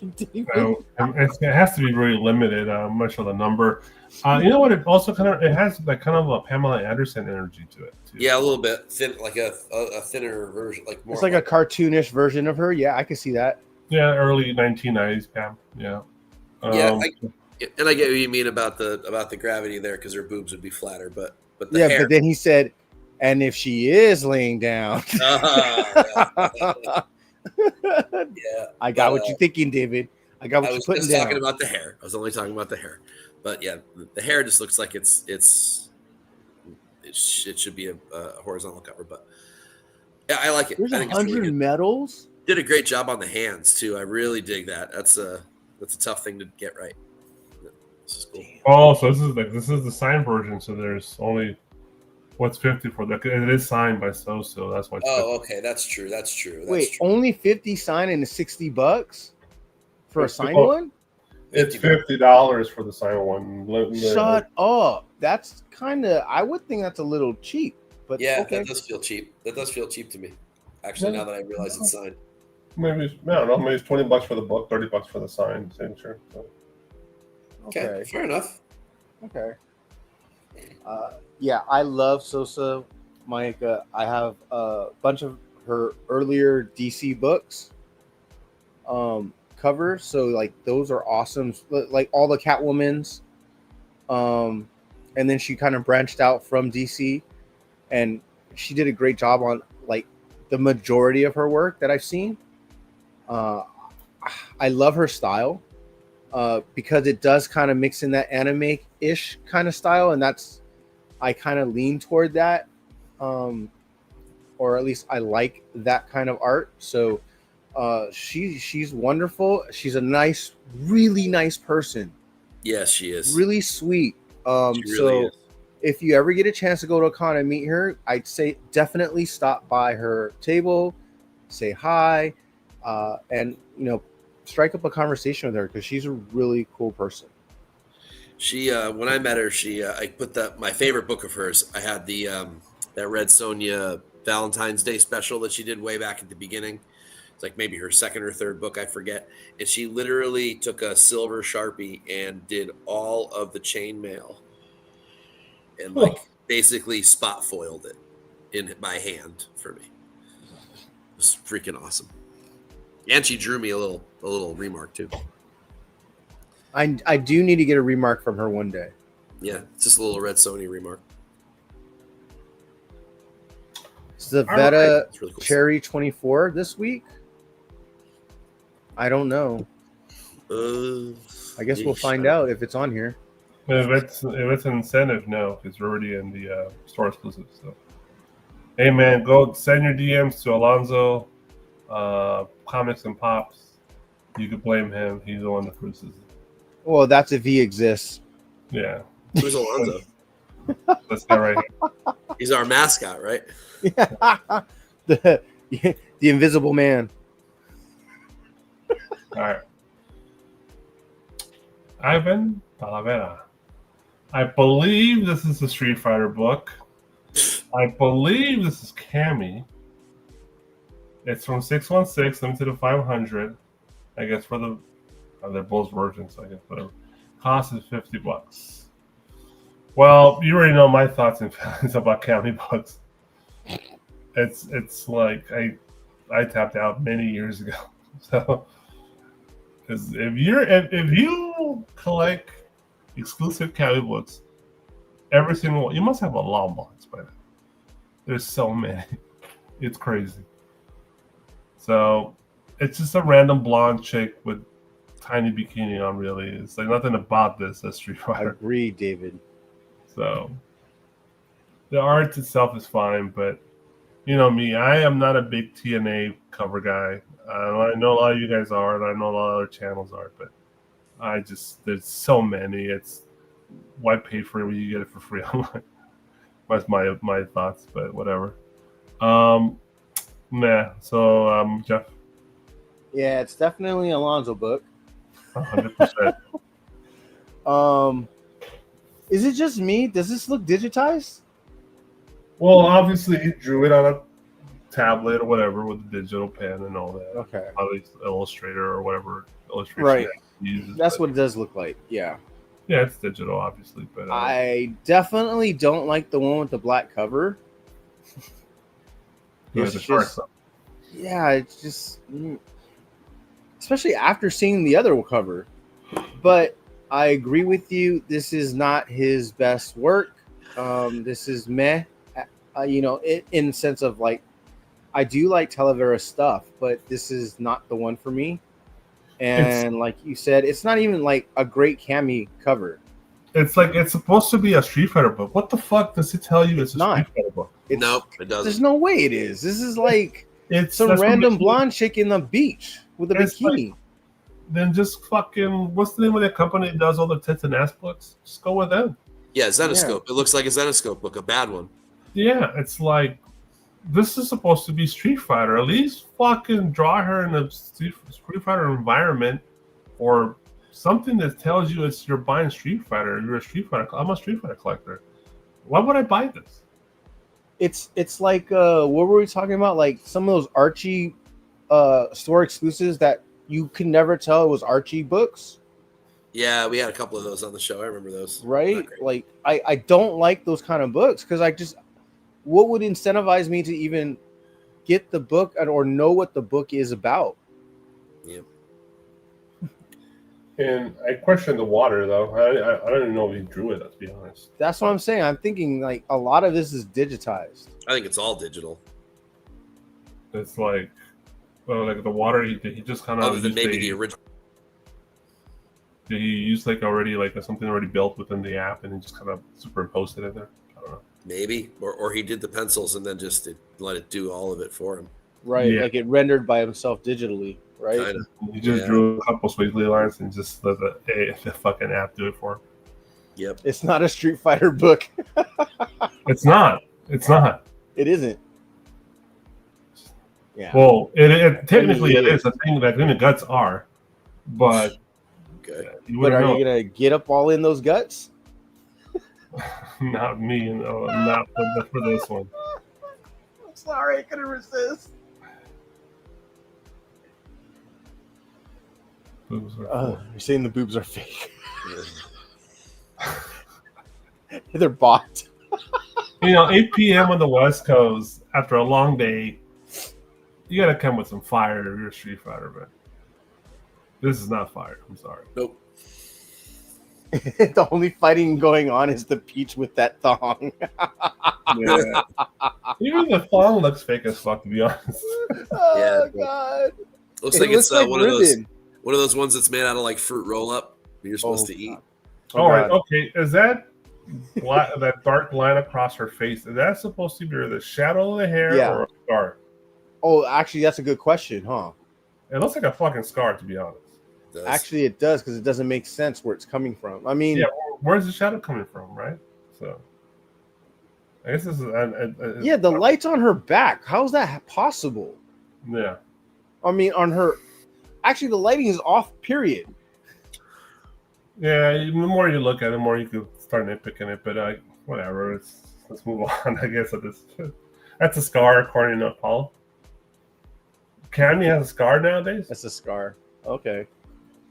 It has to be really limited. I'm not sure the number. You know what? It also it has like kind of a Pamela Anderson energy to it too. Yeah, a little bit thin, like a thinner version, like more. It's like a cartoonish version of her. Yeah, I can see that. Yeah, early 1990s Pam. Yeah. Yeah, and I get what you mean about the gravity there because her boobs would be flatter, but the hair. But then he said, and if she is laying down. Yeah. I got what you're thinking, David. I got what you're putting down. I was talking about the hair. I was only talking about the hair. But yeah, the hair just looks like it should be a horizontal cover. But yeah, I like it. There's I think 100 really medals. Did a great job on the hands too. I really dig that. That's a tough thing to get right. This is cool. Oh, so this is the signed version. So there's only what's 50 for that. It is signed by So. That's why. Okay, that's true. That's true. Wait, true. only 50 signed and $60 for a signed one? It's $50. $50 for the signed one. Shut up. That's kind of. I would think that's a little cheap, but Yeah, okay. that does feel cheap. That does feel cheap to me. Actually, now that I realize it's signed. Maybe I don't know. Maybe it's $20 for the book, $30 for the signed signature. So. Okay, fair enough. Okay. Yeah, I love Sosa Maika. I have a bunch of her earlier DC books covers, so like those are awesome. Like all the Catwomans, and then she kind of branched out from DC, and she did a great job on like the majority of her work that I've seen. I love her style because it does kind of mix in that anime-ish kind of style, and that's I kind of lean toward that, or at least I like that kind of art. So she's wonderful. She's a nice, really nice person. Yes, she is. Really sweet. She really is. If you ever get a chance to go to a con and meet her, I'd say definitely stop by her table, say hi, and strike up a conversation with her because she's a really cool person. She when I met her, I put my favorite book of hers. I had the that Red Sonja Valentine's Day special that she did way back at the beginning. It's like maybe her second or third book, I forget. And she literally took a silver Sharpie and did all of the chainmail and like basically spot foiled it by hand for me. It was freaking awesome. And she drew me a little remark too. I do need to get a remark from her one day. Yeah, it's just a little Red Sony remark. Zavetta It's really cool. Cherry 24 this week. I don't know. I guess we'll find out if it's on here. If it's an incentive, no, it's already in the store exclusive. So, hey man, go send your DMs to Alonzo, Comics and Pops. You could blame him. He's the one that produces it. Well, that's if he exists. Yeah. Who's Alonzo? That's guy right here. He's our mascot, right? the Invisible Man. All right. Ivan Talavera. I believe this is a Street Fighter book. I believe this is Cammy. It's from 616 limited to 500. I guess for they're both versions, I guess, whatever. Cost is $50. Well, you already know my thoughts and feelings about Cammy books. It's like I tapped out many years ago. So because if you collect exclusive Cammy books, every single one, you must have a long box by now. There's so many. It's crazy. So it's just a random blonde chick with tiny bikini on, really. It's like nothing about this as Street I Fighter. agree, David. So the art itself is fine, but you know me, I am not a big TNA cover guy. I know a lot of you guys are, and I know a lot of other channels are, but there's so many. It's why pay for it when you get it for free online? That's my thoughts, but whatever. So Jeff. Yeah, it's definitely a Alonzo book. 100%. Is it just me? Does this look digitized? Well, obviously he drew it on a tablet or whatever with a digital pen and all that. Okay. At least Illustrator or whatever illustration Right. he uses. That's what it does look like. Yeah. Yeah, it's digital, obviously, but I definitely don't like the one with the black cover. it's It's shark just- stuff. Yeah, it's just, especially after seeing the other cover. But I agree with you. This is not his best work. This is meh. In the sense of like, I do like Talavera's stuff, but this is not the one for me. And like you said, it's not even like a great Cammy cover. It's like it's supposed to be a Street Fighter book. What the fuck does it tell you it's a not. Street Fighter book? Nope, it doesn't. There's no way it is. This is like It's some that's what random makes me- blonde chick in the beach with a It's bikini. Then just fucking what's the name of that company that does all the tits and ass books? Just go with them. Yeah, Zenoscope. It looks like a Zenoscope book, a bad one. Yeah, it's like this is supposed to be Street Fighter. At least fucking draw her in a Street Fighter environment, or something that tells you you're buying Street Fighter. You're a Street Fighter. I'm a Street Fighter collector. Why would I buy this? It's like what were we talking about? Like some of those Archie store exclusives that you can never tell it was Archie books. Yeah, we had a couple of those on the show. I remember those. Right? Like I don't like those kind of books because what would incentivize me to even get the book or know what the book is about? Yeah. And I question the water though. I don't even know if he drew it. Let's be honest. That's what I'm saying. I'm thinking like a lot of this is digitized. I think it's all digital. It's like, well, like the water. He just kind of Other than maybe the original. Did he use like already like something already built within the app and he just kind of superimposed it in there? I don't know. Maybe, or he did the pencils and then just let it do all of it for him. Right, Yeah. like it rendered by himself digitally, right? Kinda. He just drew a couple squiggly lines and just let the fucking app do it for him. Yep. It's not a Street Fighter book. It's not. It's not. It isn't. Yeah. Well, technically it is a thing that the guts are, but Okay. you But wouldn't are know. you gonna get up all in those guts? Not me, no, not for this one. I'm sorry, I couldn't resist. Boobs are You're saying the boobs are fake. They're bought. 8 p.m. on the West Coast after a long day. You gotta come with some fire if you're a Street Fighter, man. This is not fire. I'm sorry. Nope. The only fighting going on is the Peach with that thong. Yeah. Even the thong looks fake as fuck, to be honest. Oh Yeah. god. Looks It like it's looks like one of ribbon. those ones that's made out of like fruit roll up. You're supposed to eat. Oh, All right, God. okay. Is that that dark line across her face? Is that supposed to be the shadow of the hair Yeah. or a scar? Oh, actually, that's a good question, huh? It looks like a fucking scar, to be honest. Does. Actually, it does because it doesn't make sense where it's coming from. I mean, Yeah, where's the shadow coming from, right? So, I guess this is. yeah, the light's on her back. How's that possible? Yeah. I mean, on her. Actually, the lighting is off. Period. Yeah, the more you look at it, the more you can start nitpicking it. But whatever. Let's move on. I guess that's a scar, according to Paul. Cammy has a scar nowadays. That's a scar. Okay,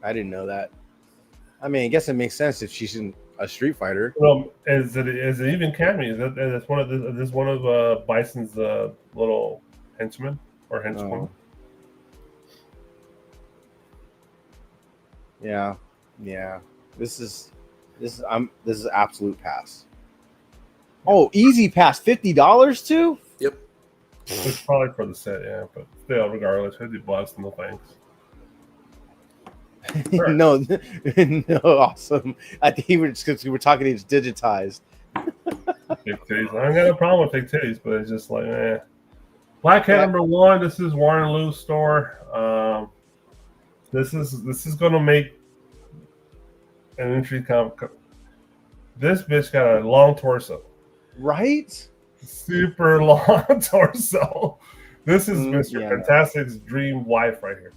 I didn't know that. I mean, I guess it makes sense if she's in a Street Fighter. Well, is it even Cammy? Is this one of Bison's little henchmen or henchwoman? Oh. Yeah. This is absolute pass. Oh, easy pass, $50 too. Yep. It's probably for the set, yeah. But still, regardless, $50, no thanks. Sure. No, awesome. I think because we were talking, it's digitized. Fake titties. I ain't got a problem with fake titties, but it's just like, Black Hat #1. This is Warren Lou's store. This is gonna make an entry comic. This bitch got a long torso, Right? super long torso. This is Mr. Yeah. Fantastic's dream wife right here.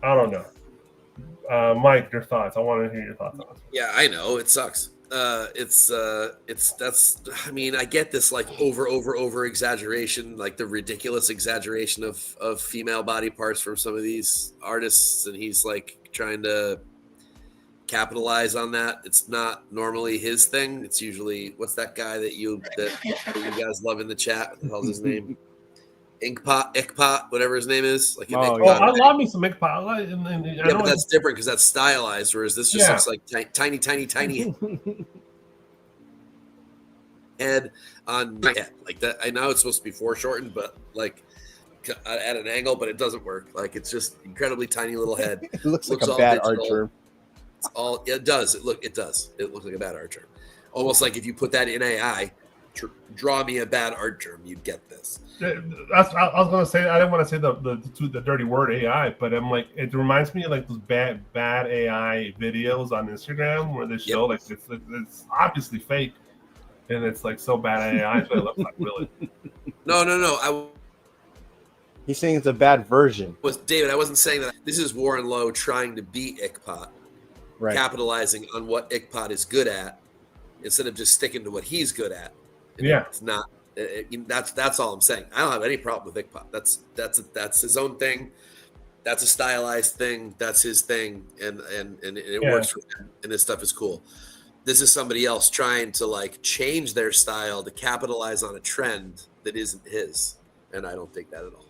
I don't know. Mike, your thoughts. I want to hear your thoughts on this. Yeah, I know it sucks. I mean, I get this like over exaggeration, like the ridiculous exaggeration of female body parts from some of these artists, and he's like trying to capitalize on that. It's not normally his thing. It's usually what's that guy that you guys love in the chat? What the hell's his name? Inkpot, whatever his name is. Like I love me some McPot. yeah, but that's different because that's stylized, whereas this just looks like tiny head on my head. Like that. I know it's supposed to be foreshortened, but like at an angle, but it doesn't work. Like it's just incredibly tiny little head. It looks like Looks a all bad digital. art term. It's all it does. It does. It looks like a bad art term. Almost like if you put that in AI, draw me a bad art term, you'd get this. I was gonna say I didn't want to say the dirty word AI, but I'm like it reminds me of like those bad AI videos on Instagram where they show like it's obviously fake and it's like so bad AI, but it looks like really. No. He's saying it's a bad version. David, I wasn't saying that. This is Warren Lowe trying to beat Ickpot, Right. capitalizing on what Ickpot is good at instead of just sticking to what he's good at. And Yeah. it's not. That's all I'm saying. I don't have any problem with Ickpot. That's his own thing. That's a stylized thing. That's his thing, and it works for him. And his stuff is cool. This is somebody else trying to like change their style to capitalize on a trend that isn't his, and I don't think that at all.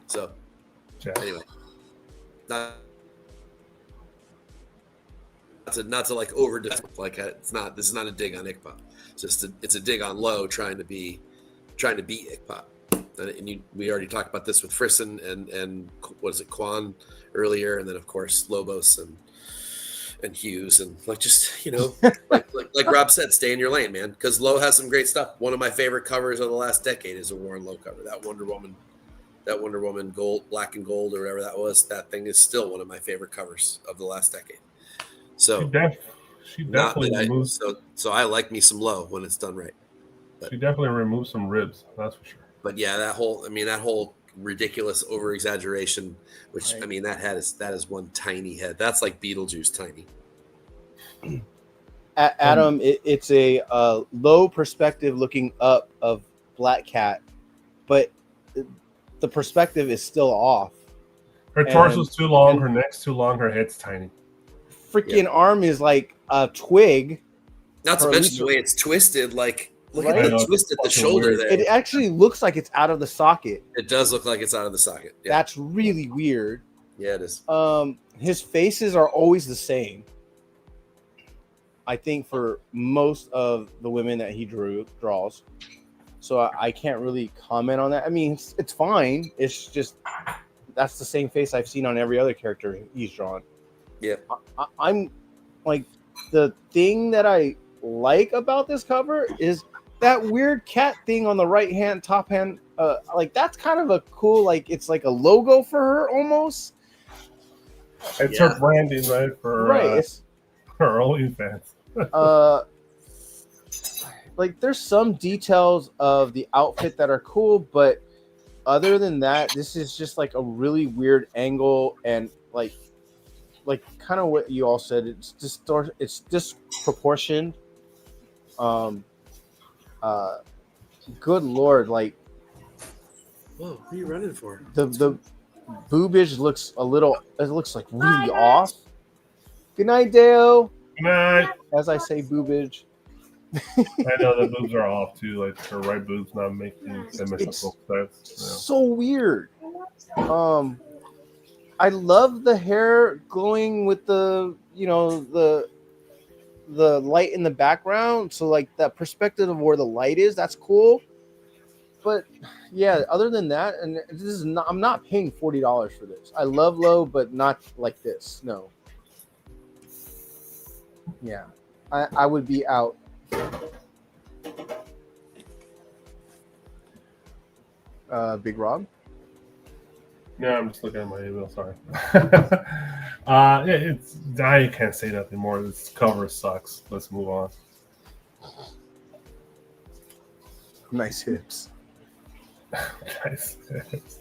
So, anyway, not to like over like it's not. This is not a dig on Ickpot. It's a dig on Lowe trying to beat Ickpot. And we already talked about this with Frisson and what is it, Quan earlier, and then of course Lobos and Hughes, and like just like Rob said, stay in your lane, man, because Lowe has some great stuff. One of my favorite covers of the last decade is a Warren Lowe cover. That Wonder Woman gold, black and gold, or whatever that was. That thing is still one of my favorite covers of the last decade. So she definitely removes. So I like me some Lowe when it's done right. But she definitely removes some ribs, that's for sure. But yeah, that whole ridiculous over exaggeration, which right. I mean that is one tiny head. That's like Beetlejuice tiny. Adam, it's a low perspective looking up of Black Cat, but the perspective is still off. Her torso's too long, her neck's too long, her head's tiny. Freaking arm is like a twig. Not to mention the way it's twisted, like look Right? at the twist at the shoulder weird. there. It actually looks like it's out of the socket. It does look like it's out of the socket. Yeah. That's really weird. Yeah, it is. His faces are always the same. I think for most of the women that he draws. So I can't really comment on that. I mean, it's fine. It's just that's the same face I've seen on every other character he's drawn. Yeah. I'm like, the thing that I like about this cover is that weird cat thing on the right hand, top hand. Like that's kind of a cool, like it's like a logo for her almost. It's her branding, right? For it's her OnlyFans. Like there's some details of the outfit that are cool, but other than that, this is just like a really weird angle and like kind of what you all said. It's disproportioned. Good Lord, like Whoa, what are you running for? the boobage looks like really off. Good night, Dale. Good night. As I say boobage. I know the boobs are off too, like her right boob's not making symmetrical sense. So weird. I love the hair glowing with the light in the background. So like that perspective of where the light is, that's cool. But yeah, other than that, and this is not, I'm not paying $40 for this. I love Lowe, but not like this. No. Yeah, I would be out. Big Rob? Yeah, I'm just looking at my email. Sorry. I can't say nothing more. This cover sucks. Let's move on. Nice hips. Nice hips.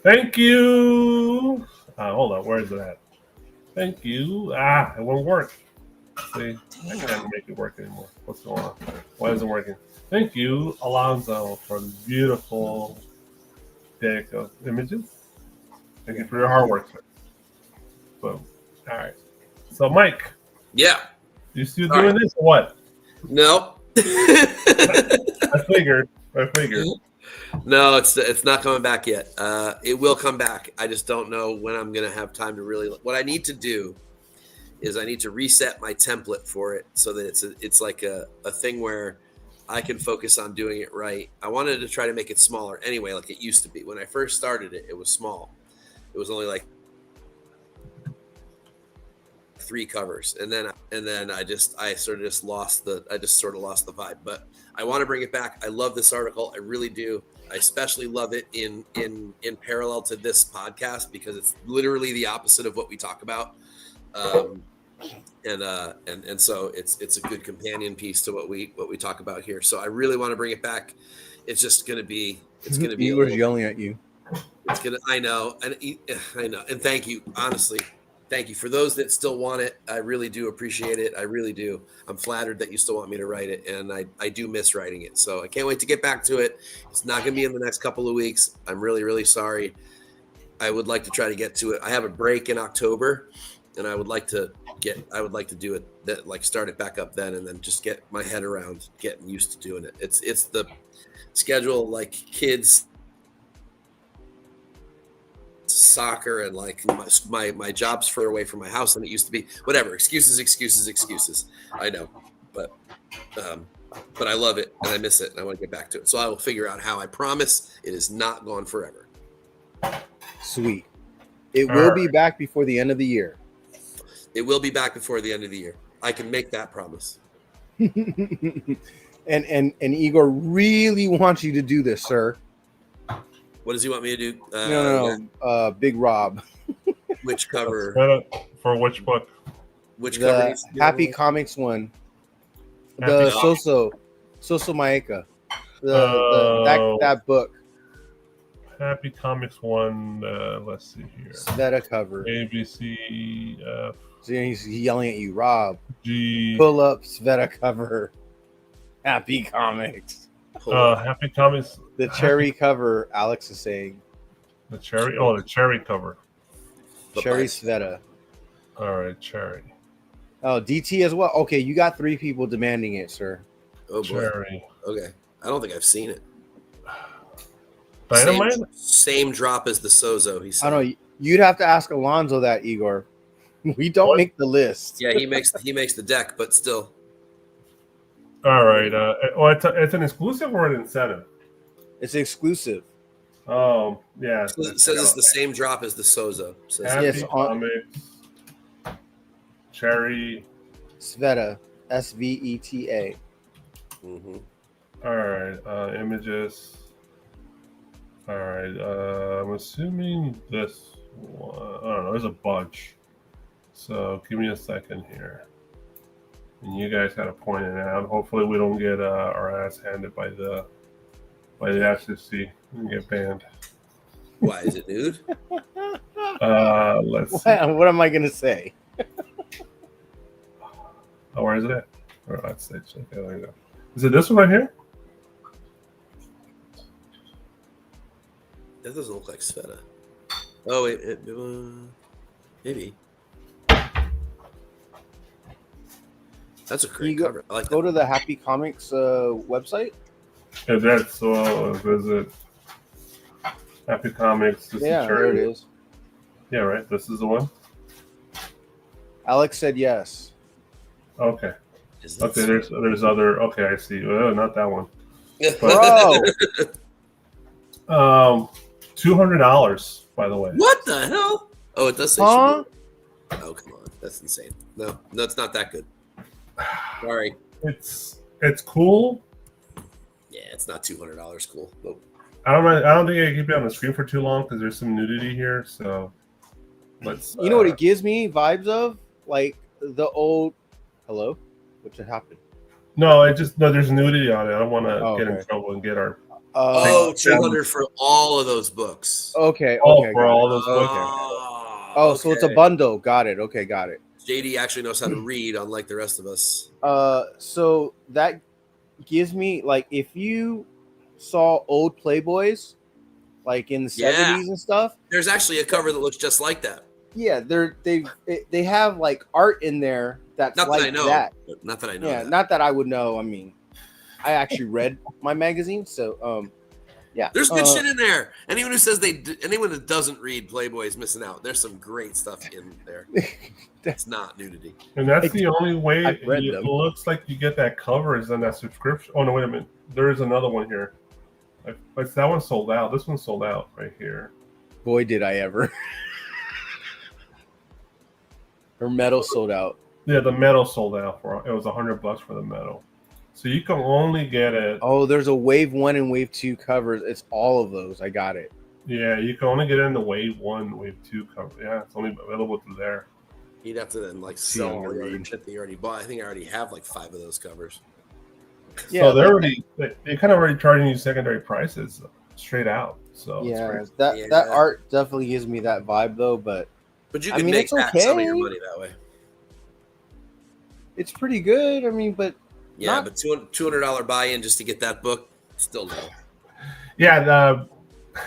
Thank you. Hold on. Where is it at? Thank you. It won't work. See, I can't make it work anymore. What's going on? Why isn't it working? Thank you, Alonzo, for the beautiful deck of images. Thank you for your hard work, sir. Boom. All right. So, Mike. Yeah. You still doing this or what? No. I figured. No, it's not coming back yet. It will come back. I just don't know when I'm going to have time to really. What I need to do is I need to reset my template for it so that it's like a thing where I can focus on doing it right. I wanted to try to make it smaller anyway, like it used to be. When I first started it, it was small. It was only like 3 covers, and then I sort of lost the vibe. But I want to bring it back. I love this article. I really do. I especially love it in parallel to this podcast because it's literally the opposite of what we talk about. And so it's a good companion piece to what we talk about here. So I really want to bring it back. It's just going to be It's going to be Igor's yelling at you. It's gonna. I know, and I know, and thank you. Honestly, thank you for those that still want it. I really do appreciate it. I really do. I'm flattered that you still want me to write it, and I do miss writing it. So I can't wait to get back to it. It's not going to be in the next couple of weeks. I'm really, really sorry. I would like to try to get to it. I have a break in October, and I would like to do it that like start it back up then, and then just get my head around getting used to doing it. It's the schedule, like kids, soccer, and like my job's further away from my house than it used to be. Whatever, excuses. I know, but I love it and I miss it and I want to get back to it. So I will figure out how. I promise it is not gone forever. Sweet. It will be back before the end of the year. It will be back before the end of the year. I can make that promise. and Igor really wants you to do this, sir. What does he want me to do? No. Big Rob. Which cover? For which book? Which cover? The Happy Comics one. Happy Soso Maeka. That book. Happy Comics one. Let's see here. Sveta cover. ABC. So he's yelling at you, Rob. G. Pull up Sveta cover. Happy Comics. Happy Comics. The cherry cover. Alex is saying. The cherry. Oh, the cherry cover. Cherry Sveta. All right, cherry. Oh, DT as well. Okay, you got 3 people demanding it, sir. Oh boy. Cherry. Okay, I don't think I've seen it. Dynamite. Same drop as the Sozo. He said. I don't know. You'd have to ask Alonzo that, Igor. We don't make the list. Yeah, he makes the deck, but still. All right. It's an exclusive or an incentive? It's exclusive. Oh, yeah. It says it's the same drop as the Sozo. Happy Comics. Cherry. Sveta. Sveta. Mm-hmm. All right. Images. All right. I'm assuming this one. I don't know. There's a bunch. So give me a second here. And you guys got to point it out. Hopefully we don't get our ass handed by the FCC and get banned. Why is it nude? Let's see. What am I gonna say? Oh, where is it at? Oh, that's it. Okay, there you go. Is it this one right here? That doesn't look like Sveta. Oh wait, maybe. That's a great cover. I like go that. to the Happy Comics website. Yeah, that's visit Happy Comics. This Yeah, is there it is. Yeah, right. This is the one. Alex said yes. Okay. Okay. There's other. Okay, I see. Not that one. Bro. $200. By the way. What the hell? Oh, it does say. Huh? Oh, come on. That's insane. No, it's not that good. Sorry. It's cool. Yeah, it's not $200 cool. Nope. I don't think I can keep it on the screen for too long because there's some nudity here. So let's. You know what it gives me vibes of? Like the old. Hello? What just happened? No, there's nudity on it. I don't want to get in trouble and get our. 200 for all of those books. Okay. For all those books. Oh, so it's a bundle. Got it. Okay, got it. JD actually knows how to read, unlike the rest of us. So that gives me like if you saw old Playboys, like in the 70s and stuff. There's actually a cover that looks just like that. Yeah, they have like art in there that's not like that I know. that. Not that I know. Yeah, that. not that I would know. I mean, I actually read my magazine, so yeah. There's good shit in there. Anyone that doesn't read Playboy is missing out. There's some great stuff in there. It's not nudity. And that's the only way it looks like you get that cover is on that subscription. Oh no, wait a minute. There is another one here. Like that one sold out. This one sold out right here. Boy, did I ever. Her metal sold out. Yeah, the metal sold out it was $100 for the metal. So you can only get it. Oh, there's a Wave 1 and Wave 2 covers. It's all of those. I got it. Yeah, you can only get it in the Wave 1, Wave 2 cover. Yeah, it's only available through there. You'd have to then like sell all the other shit that you already bought. I think I already have like 5 of those covers. Yeah, so they're kind of already charging you secondary prices. straight out. So it's Yeah, crazy. that Yeah. that art definitely gives me that vibe though. But But you I could mean, make it's back some of your okay. money that way. it's pretty good. I mean, but Yeah, Not- but $200 buy-in just to get that book, still no. Yeah,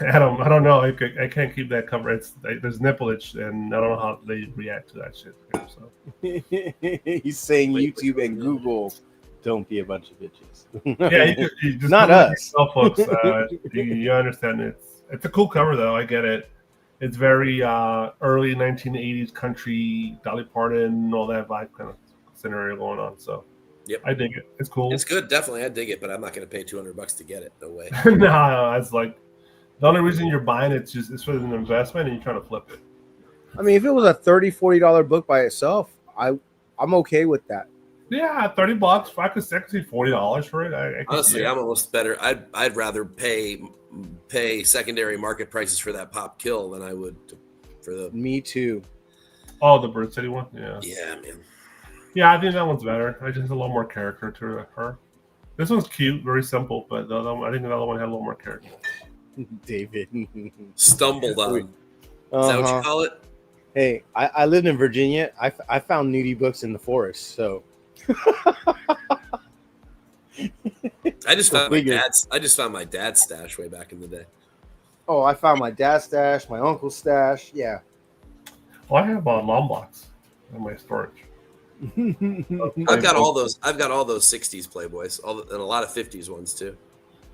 Adam, I don't know. I can't keep that cover. There's nipplage, and I don't know how they react to that shit. Here, so he's saying Wait, which YouTube one, and man? Google don't be a bunch of bitches. yeah, you just Not Google it us. yourself, folks. You understand it's a cool cover though. I get it. It's very early 1980s country, Dolly Parton, all that vibe kind of scenario going on. So Yep. I dig it. It's cool. It's good, definitely. I dig it, but I'm not going to pay $200 to get it. No way. No, it's like the only reason you're buying it's for an investment and you're trying to flip it. I mean, if it was a $30-$40 book by itself, I'm okay with that. Yeah, $30. I could see $40 for it. I could Honestly, see it. I'm almost better. I'd rather pay secondary market prices for that pop kill than I would for the. Me too. Oh, the Bird City one. Yeah. Yeah, man. Yeah, I think that one's better. I just has a little more character to her. This one's cute, very simple, but the other one, I think the other one had a little more character. David. Stumbled on. Is that what Uh-huh. you call it? Hey, I lived in Virginia. I found nudie books in the forest. So I just found figure. my dad's stash way back in the day. oh, I found my dad's stash, my uncle's stash. Yeah. Well, I have long blocks in my storage. I've got all those 60s Playboys, and a lot of 50s ones too.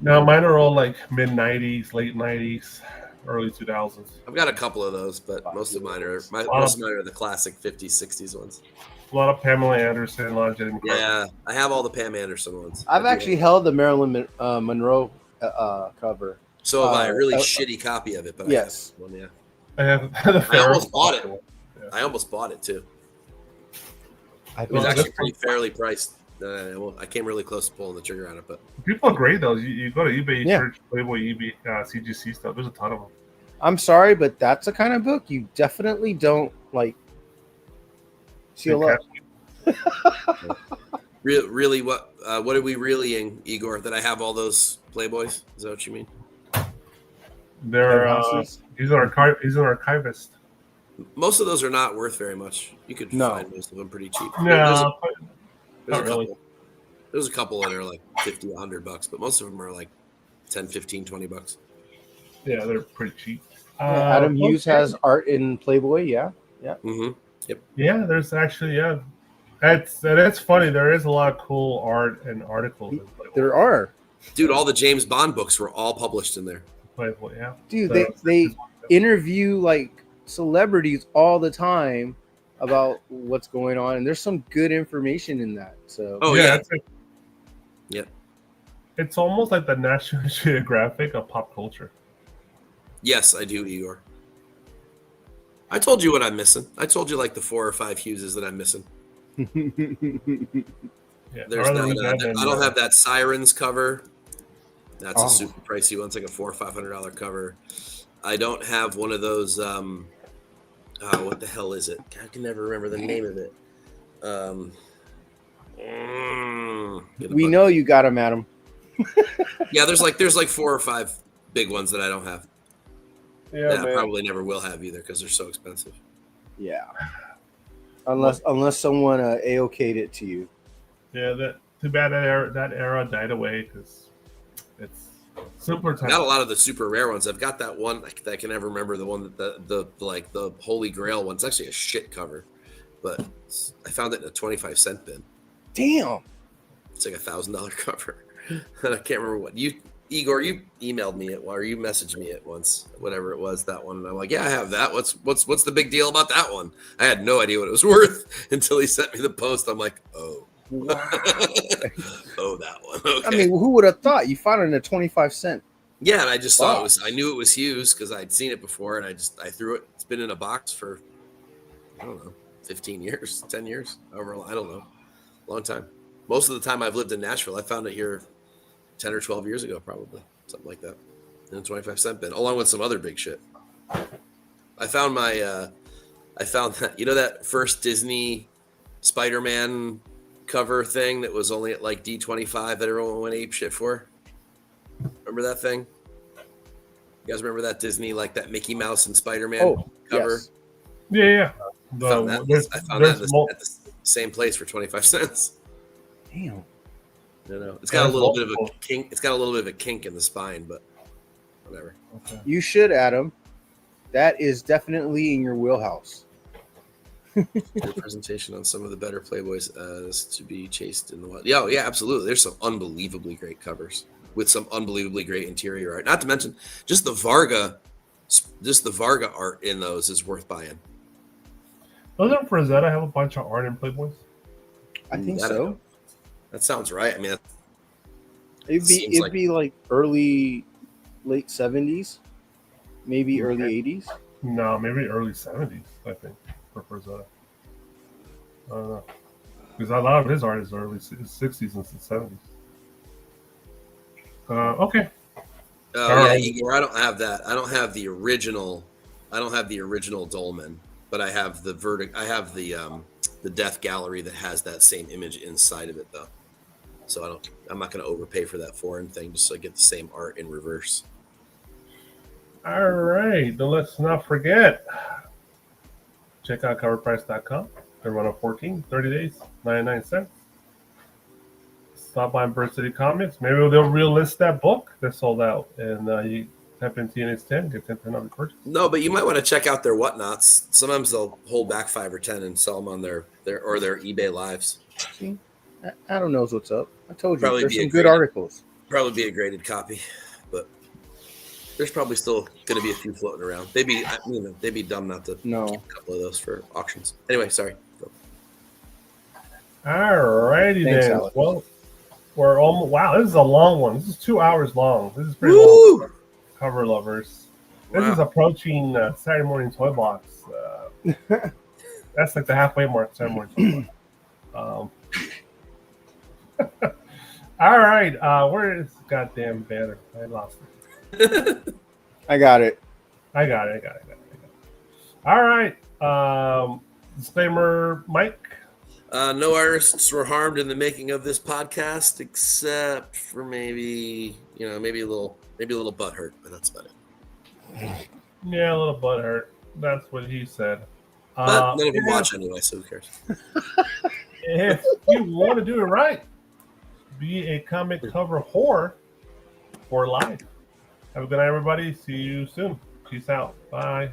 Now mine are all like mid '90s, late '90s, early 2000s. I've got a couple of those, but most of mine are the classic 50s, 60s ones. A lot of Pamela Anderson, a lot of Jenny McCarthy. Yeah, I have all the Pam Anderson ones. I've actually held the Marilyn Monroe cover. So have I. A really uh, shitty copy of it, but yes. I have one. Yeah, I have the I almost Pharaoh. bought it. I almost bought it too. I It was Well, actually that's- pretty fairly priced. I came really close to pulling the trigger on it, but People are great though. You go to eBay, you Yeah. search Playboy, eBay, CGC stuff. There's a ton of them. I'm sorry, but that's the kind of book you definitely don't like. Seal up. really, what are we reallying, Igor? That I have all those Playboys? Is that what you mean? They're Houses? he's an archivist. Most of those are not worth very much. You could No. find most of them pretty cheap. No, There's a not really. couple. There's a couple that are like $50, $100, but most of them are like 10, 15, $20. Yeah, they're pretty cheap. Adam Hughes has art in Playboy. Yeah. Mm-hmm. Yeah, there's actually that's funny. There is a lot of cool art and articles in Playboy. There are. Dude, all the James Bond books were all published in there. Playboy, yeah. Dude, So- they interview like celebrities all the time about what's going on, and there's some good information in that. So Oh yeah. It's like, Yep. It's almost like the National Geographic of pop culture. Yes, I do, Igor. I told you what I'm missing. I told you like the 4 or 5 Hugheses that I'm missing. Yeah, There's I'd rather not, read that than, I don't have that Sirens cover. That's Oh. a super pricey one. It's like a $400 or $500 cover. I don't have one of those. What the hell is it? I can never remember the name of it. Get the we bug. know you got him, Adam. Yeah, there's like 4 or 5 big ones that I don't have. Yeah, That I man. probably never will have either because they're so expensive. Yeah. Unless someone AOK'd it to you. Yeah, too bad that era died away because it's simpler Got a times. lot of the super rare ones. I've got that one that I can never remember, the one that the Holy Grail one. It's actually a shit cover, but I found it in a 25-cent bin. Damn. It's like $1,000 cover, and I can't remember what Igor, you emailed me it or you messaged me it once, whatever it was, that one, and I'm like, yeah, I have that. What's the big deal about that one? I had no idea what it was worth until he sent me the post. I'm like, oh, Wow. oh, that one. Okay. I mean, who would have thought you found it in a 25-cent? Yeah, and I just saw Wow. I knew it was Hughes because I'd seen it before, and I threw it. It's been in a box for, I don't know, 15 years, 10 years, however, I don't know, long time. Most of the time I've lived in Nashville, I found it here 10 or 12 years ago, probably something like that, in a 25-cent bin, along with some other big shit. I found that, that first Disney Spider-Man cover thing that was only at like D25 that everyone went ape shit for. Remember that thing? You guys remember that Disney, like that Mickey Mouse and Spider-Man Oh, cover? yes. Yeah. I found that at the same place for 25 cents. Damn. You know, it's got a little bit of a multiple. kink. It's got a little bit of a kink in the spine, but whatever. Okay. You should, Adam. That is definitely in your wheelhouse. Your presentation on some of the better Playboys as to be chased in the wild. Yeah, absolutely. There's some unbelievably great covers with some unbelievably great interior art. Not to mention just the Varga art in those is worth buying. Doesn't Frazetta have a bunch of art in Playboys? I think That I so. know. That sounds right. I mean, It'd seems be like late 70s, maybe Okay. early 80s. No, maybe early 70s, I think, for Frazetta. I don't know. Because a lot of his art is early 60s and 70s. Okay. oh All yeah, right. Igor. I don't have that. I don't have the original Dolman, but I have the I have the Death Gallery that has that same image inside of it though. So I'm not going to overpay for that foreign thing just so I get the same art in reverse. All right. Then let's not forget. Check out coverprice.com. They're run on 14, 30 days, 99 cents. Stop by Bird City Comics. Maybe they'll relist that book that sold out. And you type in TNH 10, get 10% off the purchase. No, but you might want to check out their whatnots. Sometimes they'll hold back 5 or 10 and sell them on their eBay lives. See, Adam knows what's up. I told you, Probably there's be a some good great- articles. Probably be a graded copy, but there's probably still going to be a few floating around. They'd be dumb not to No. keep a couple of those for auctions. Anyway, sorry. Go. All righty Thanks, then. Alex. Well, we're almost. Wow, this is a long one. This is 2 hours long. This is pretty Woo! long. Cover lovers. This Wow. is approaching Saturday morning toy box. That's like the halfway mark. Saturday morning toy box. All right. Where is goddamn banner? I lost it. I got it. I got it. All right. Disclaimer, Mike. No artists were harmed in the making of this podcast, except for maybe a little butthurt, but that's about it. Yeah, a little butt hurt. That's what he said. But none of them watch anyway, so who cares? If you want to do it right, be a comic cover whore for life. Have a good night, everybody. See you soon. Peace out. Bye.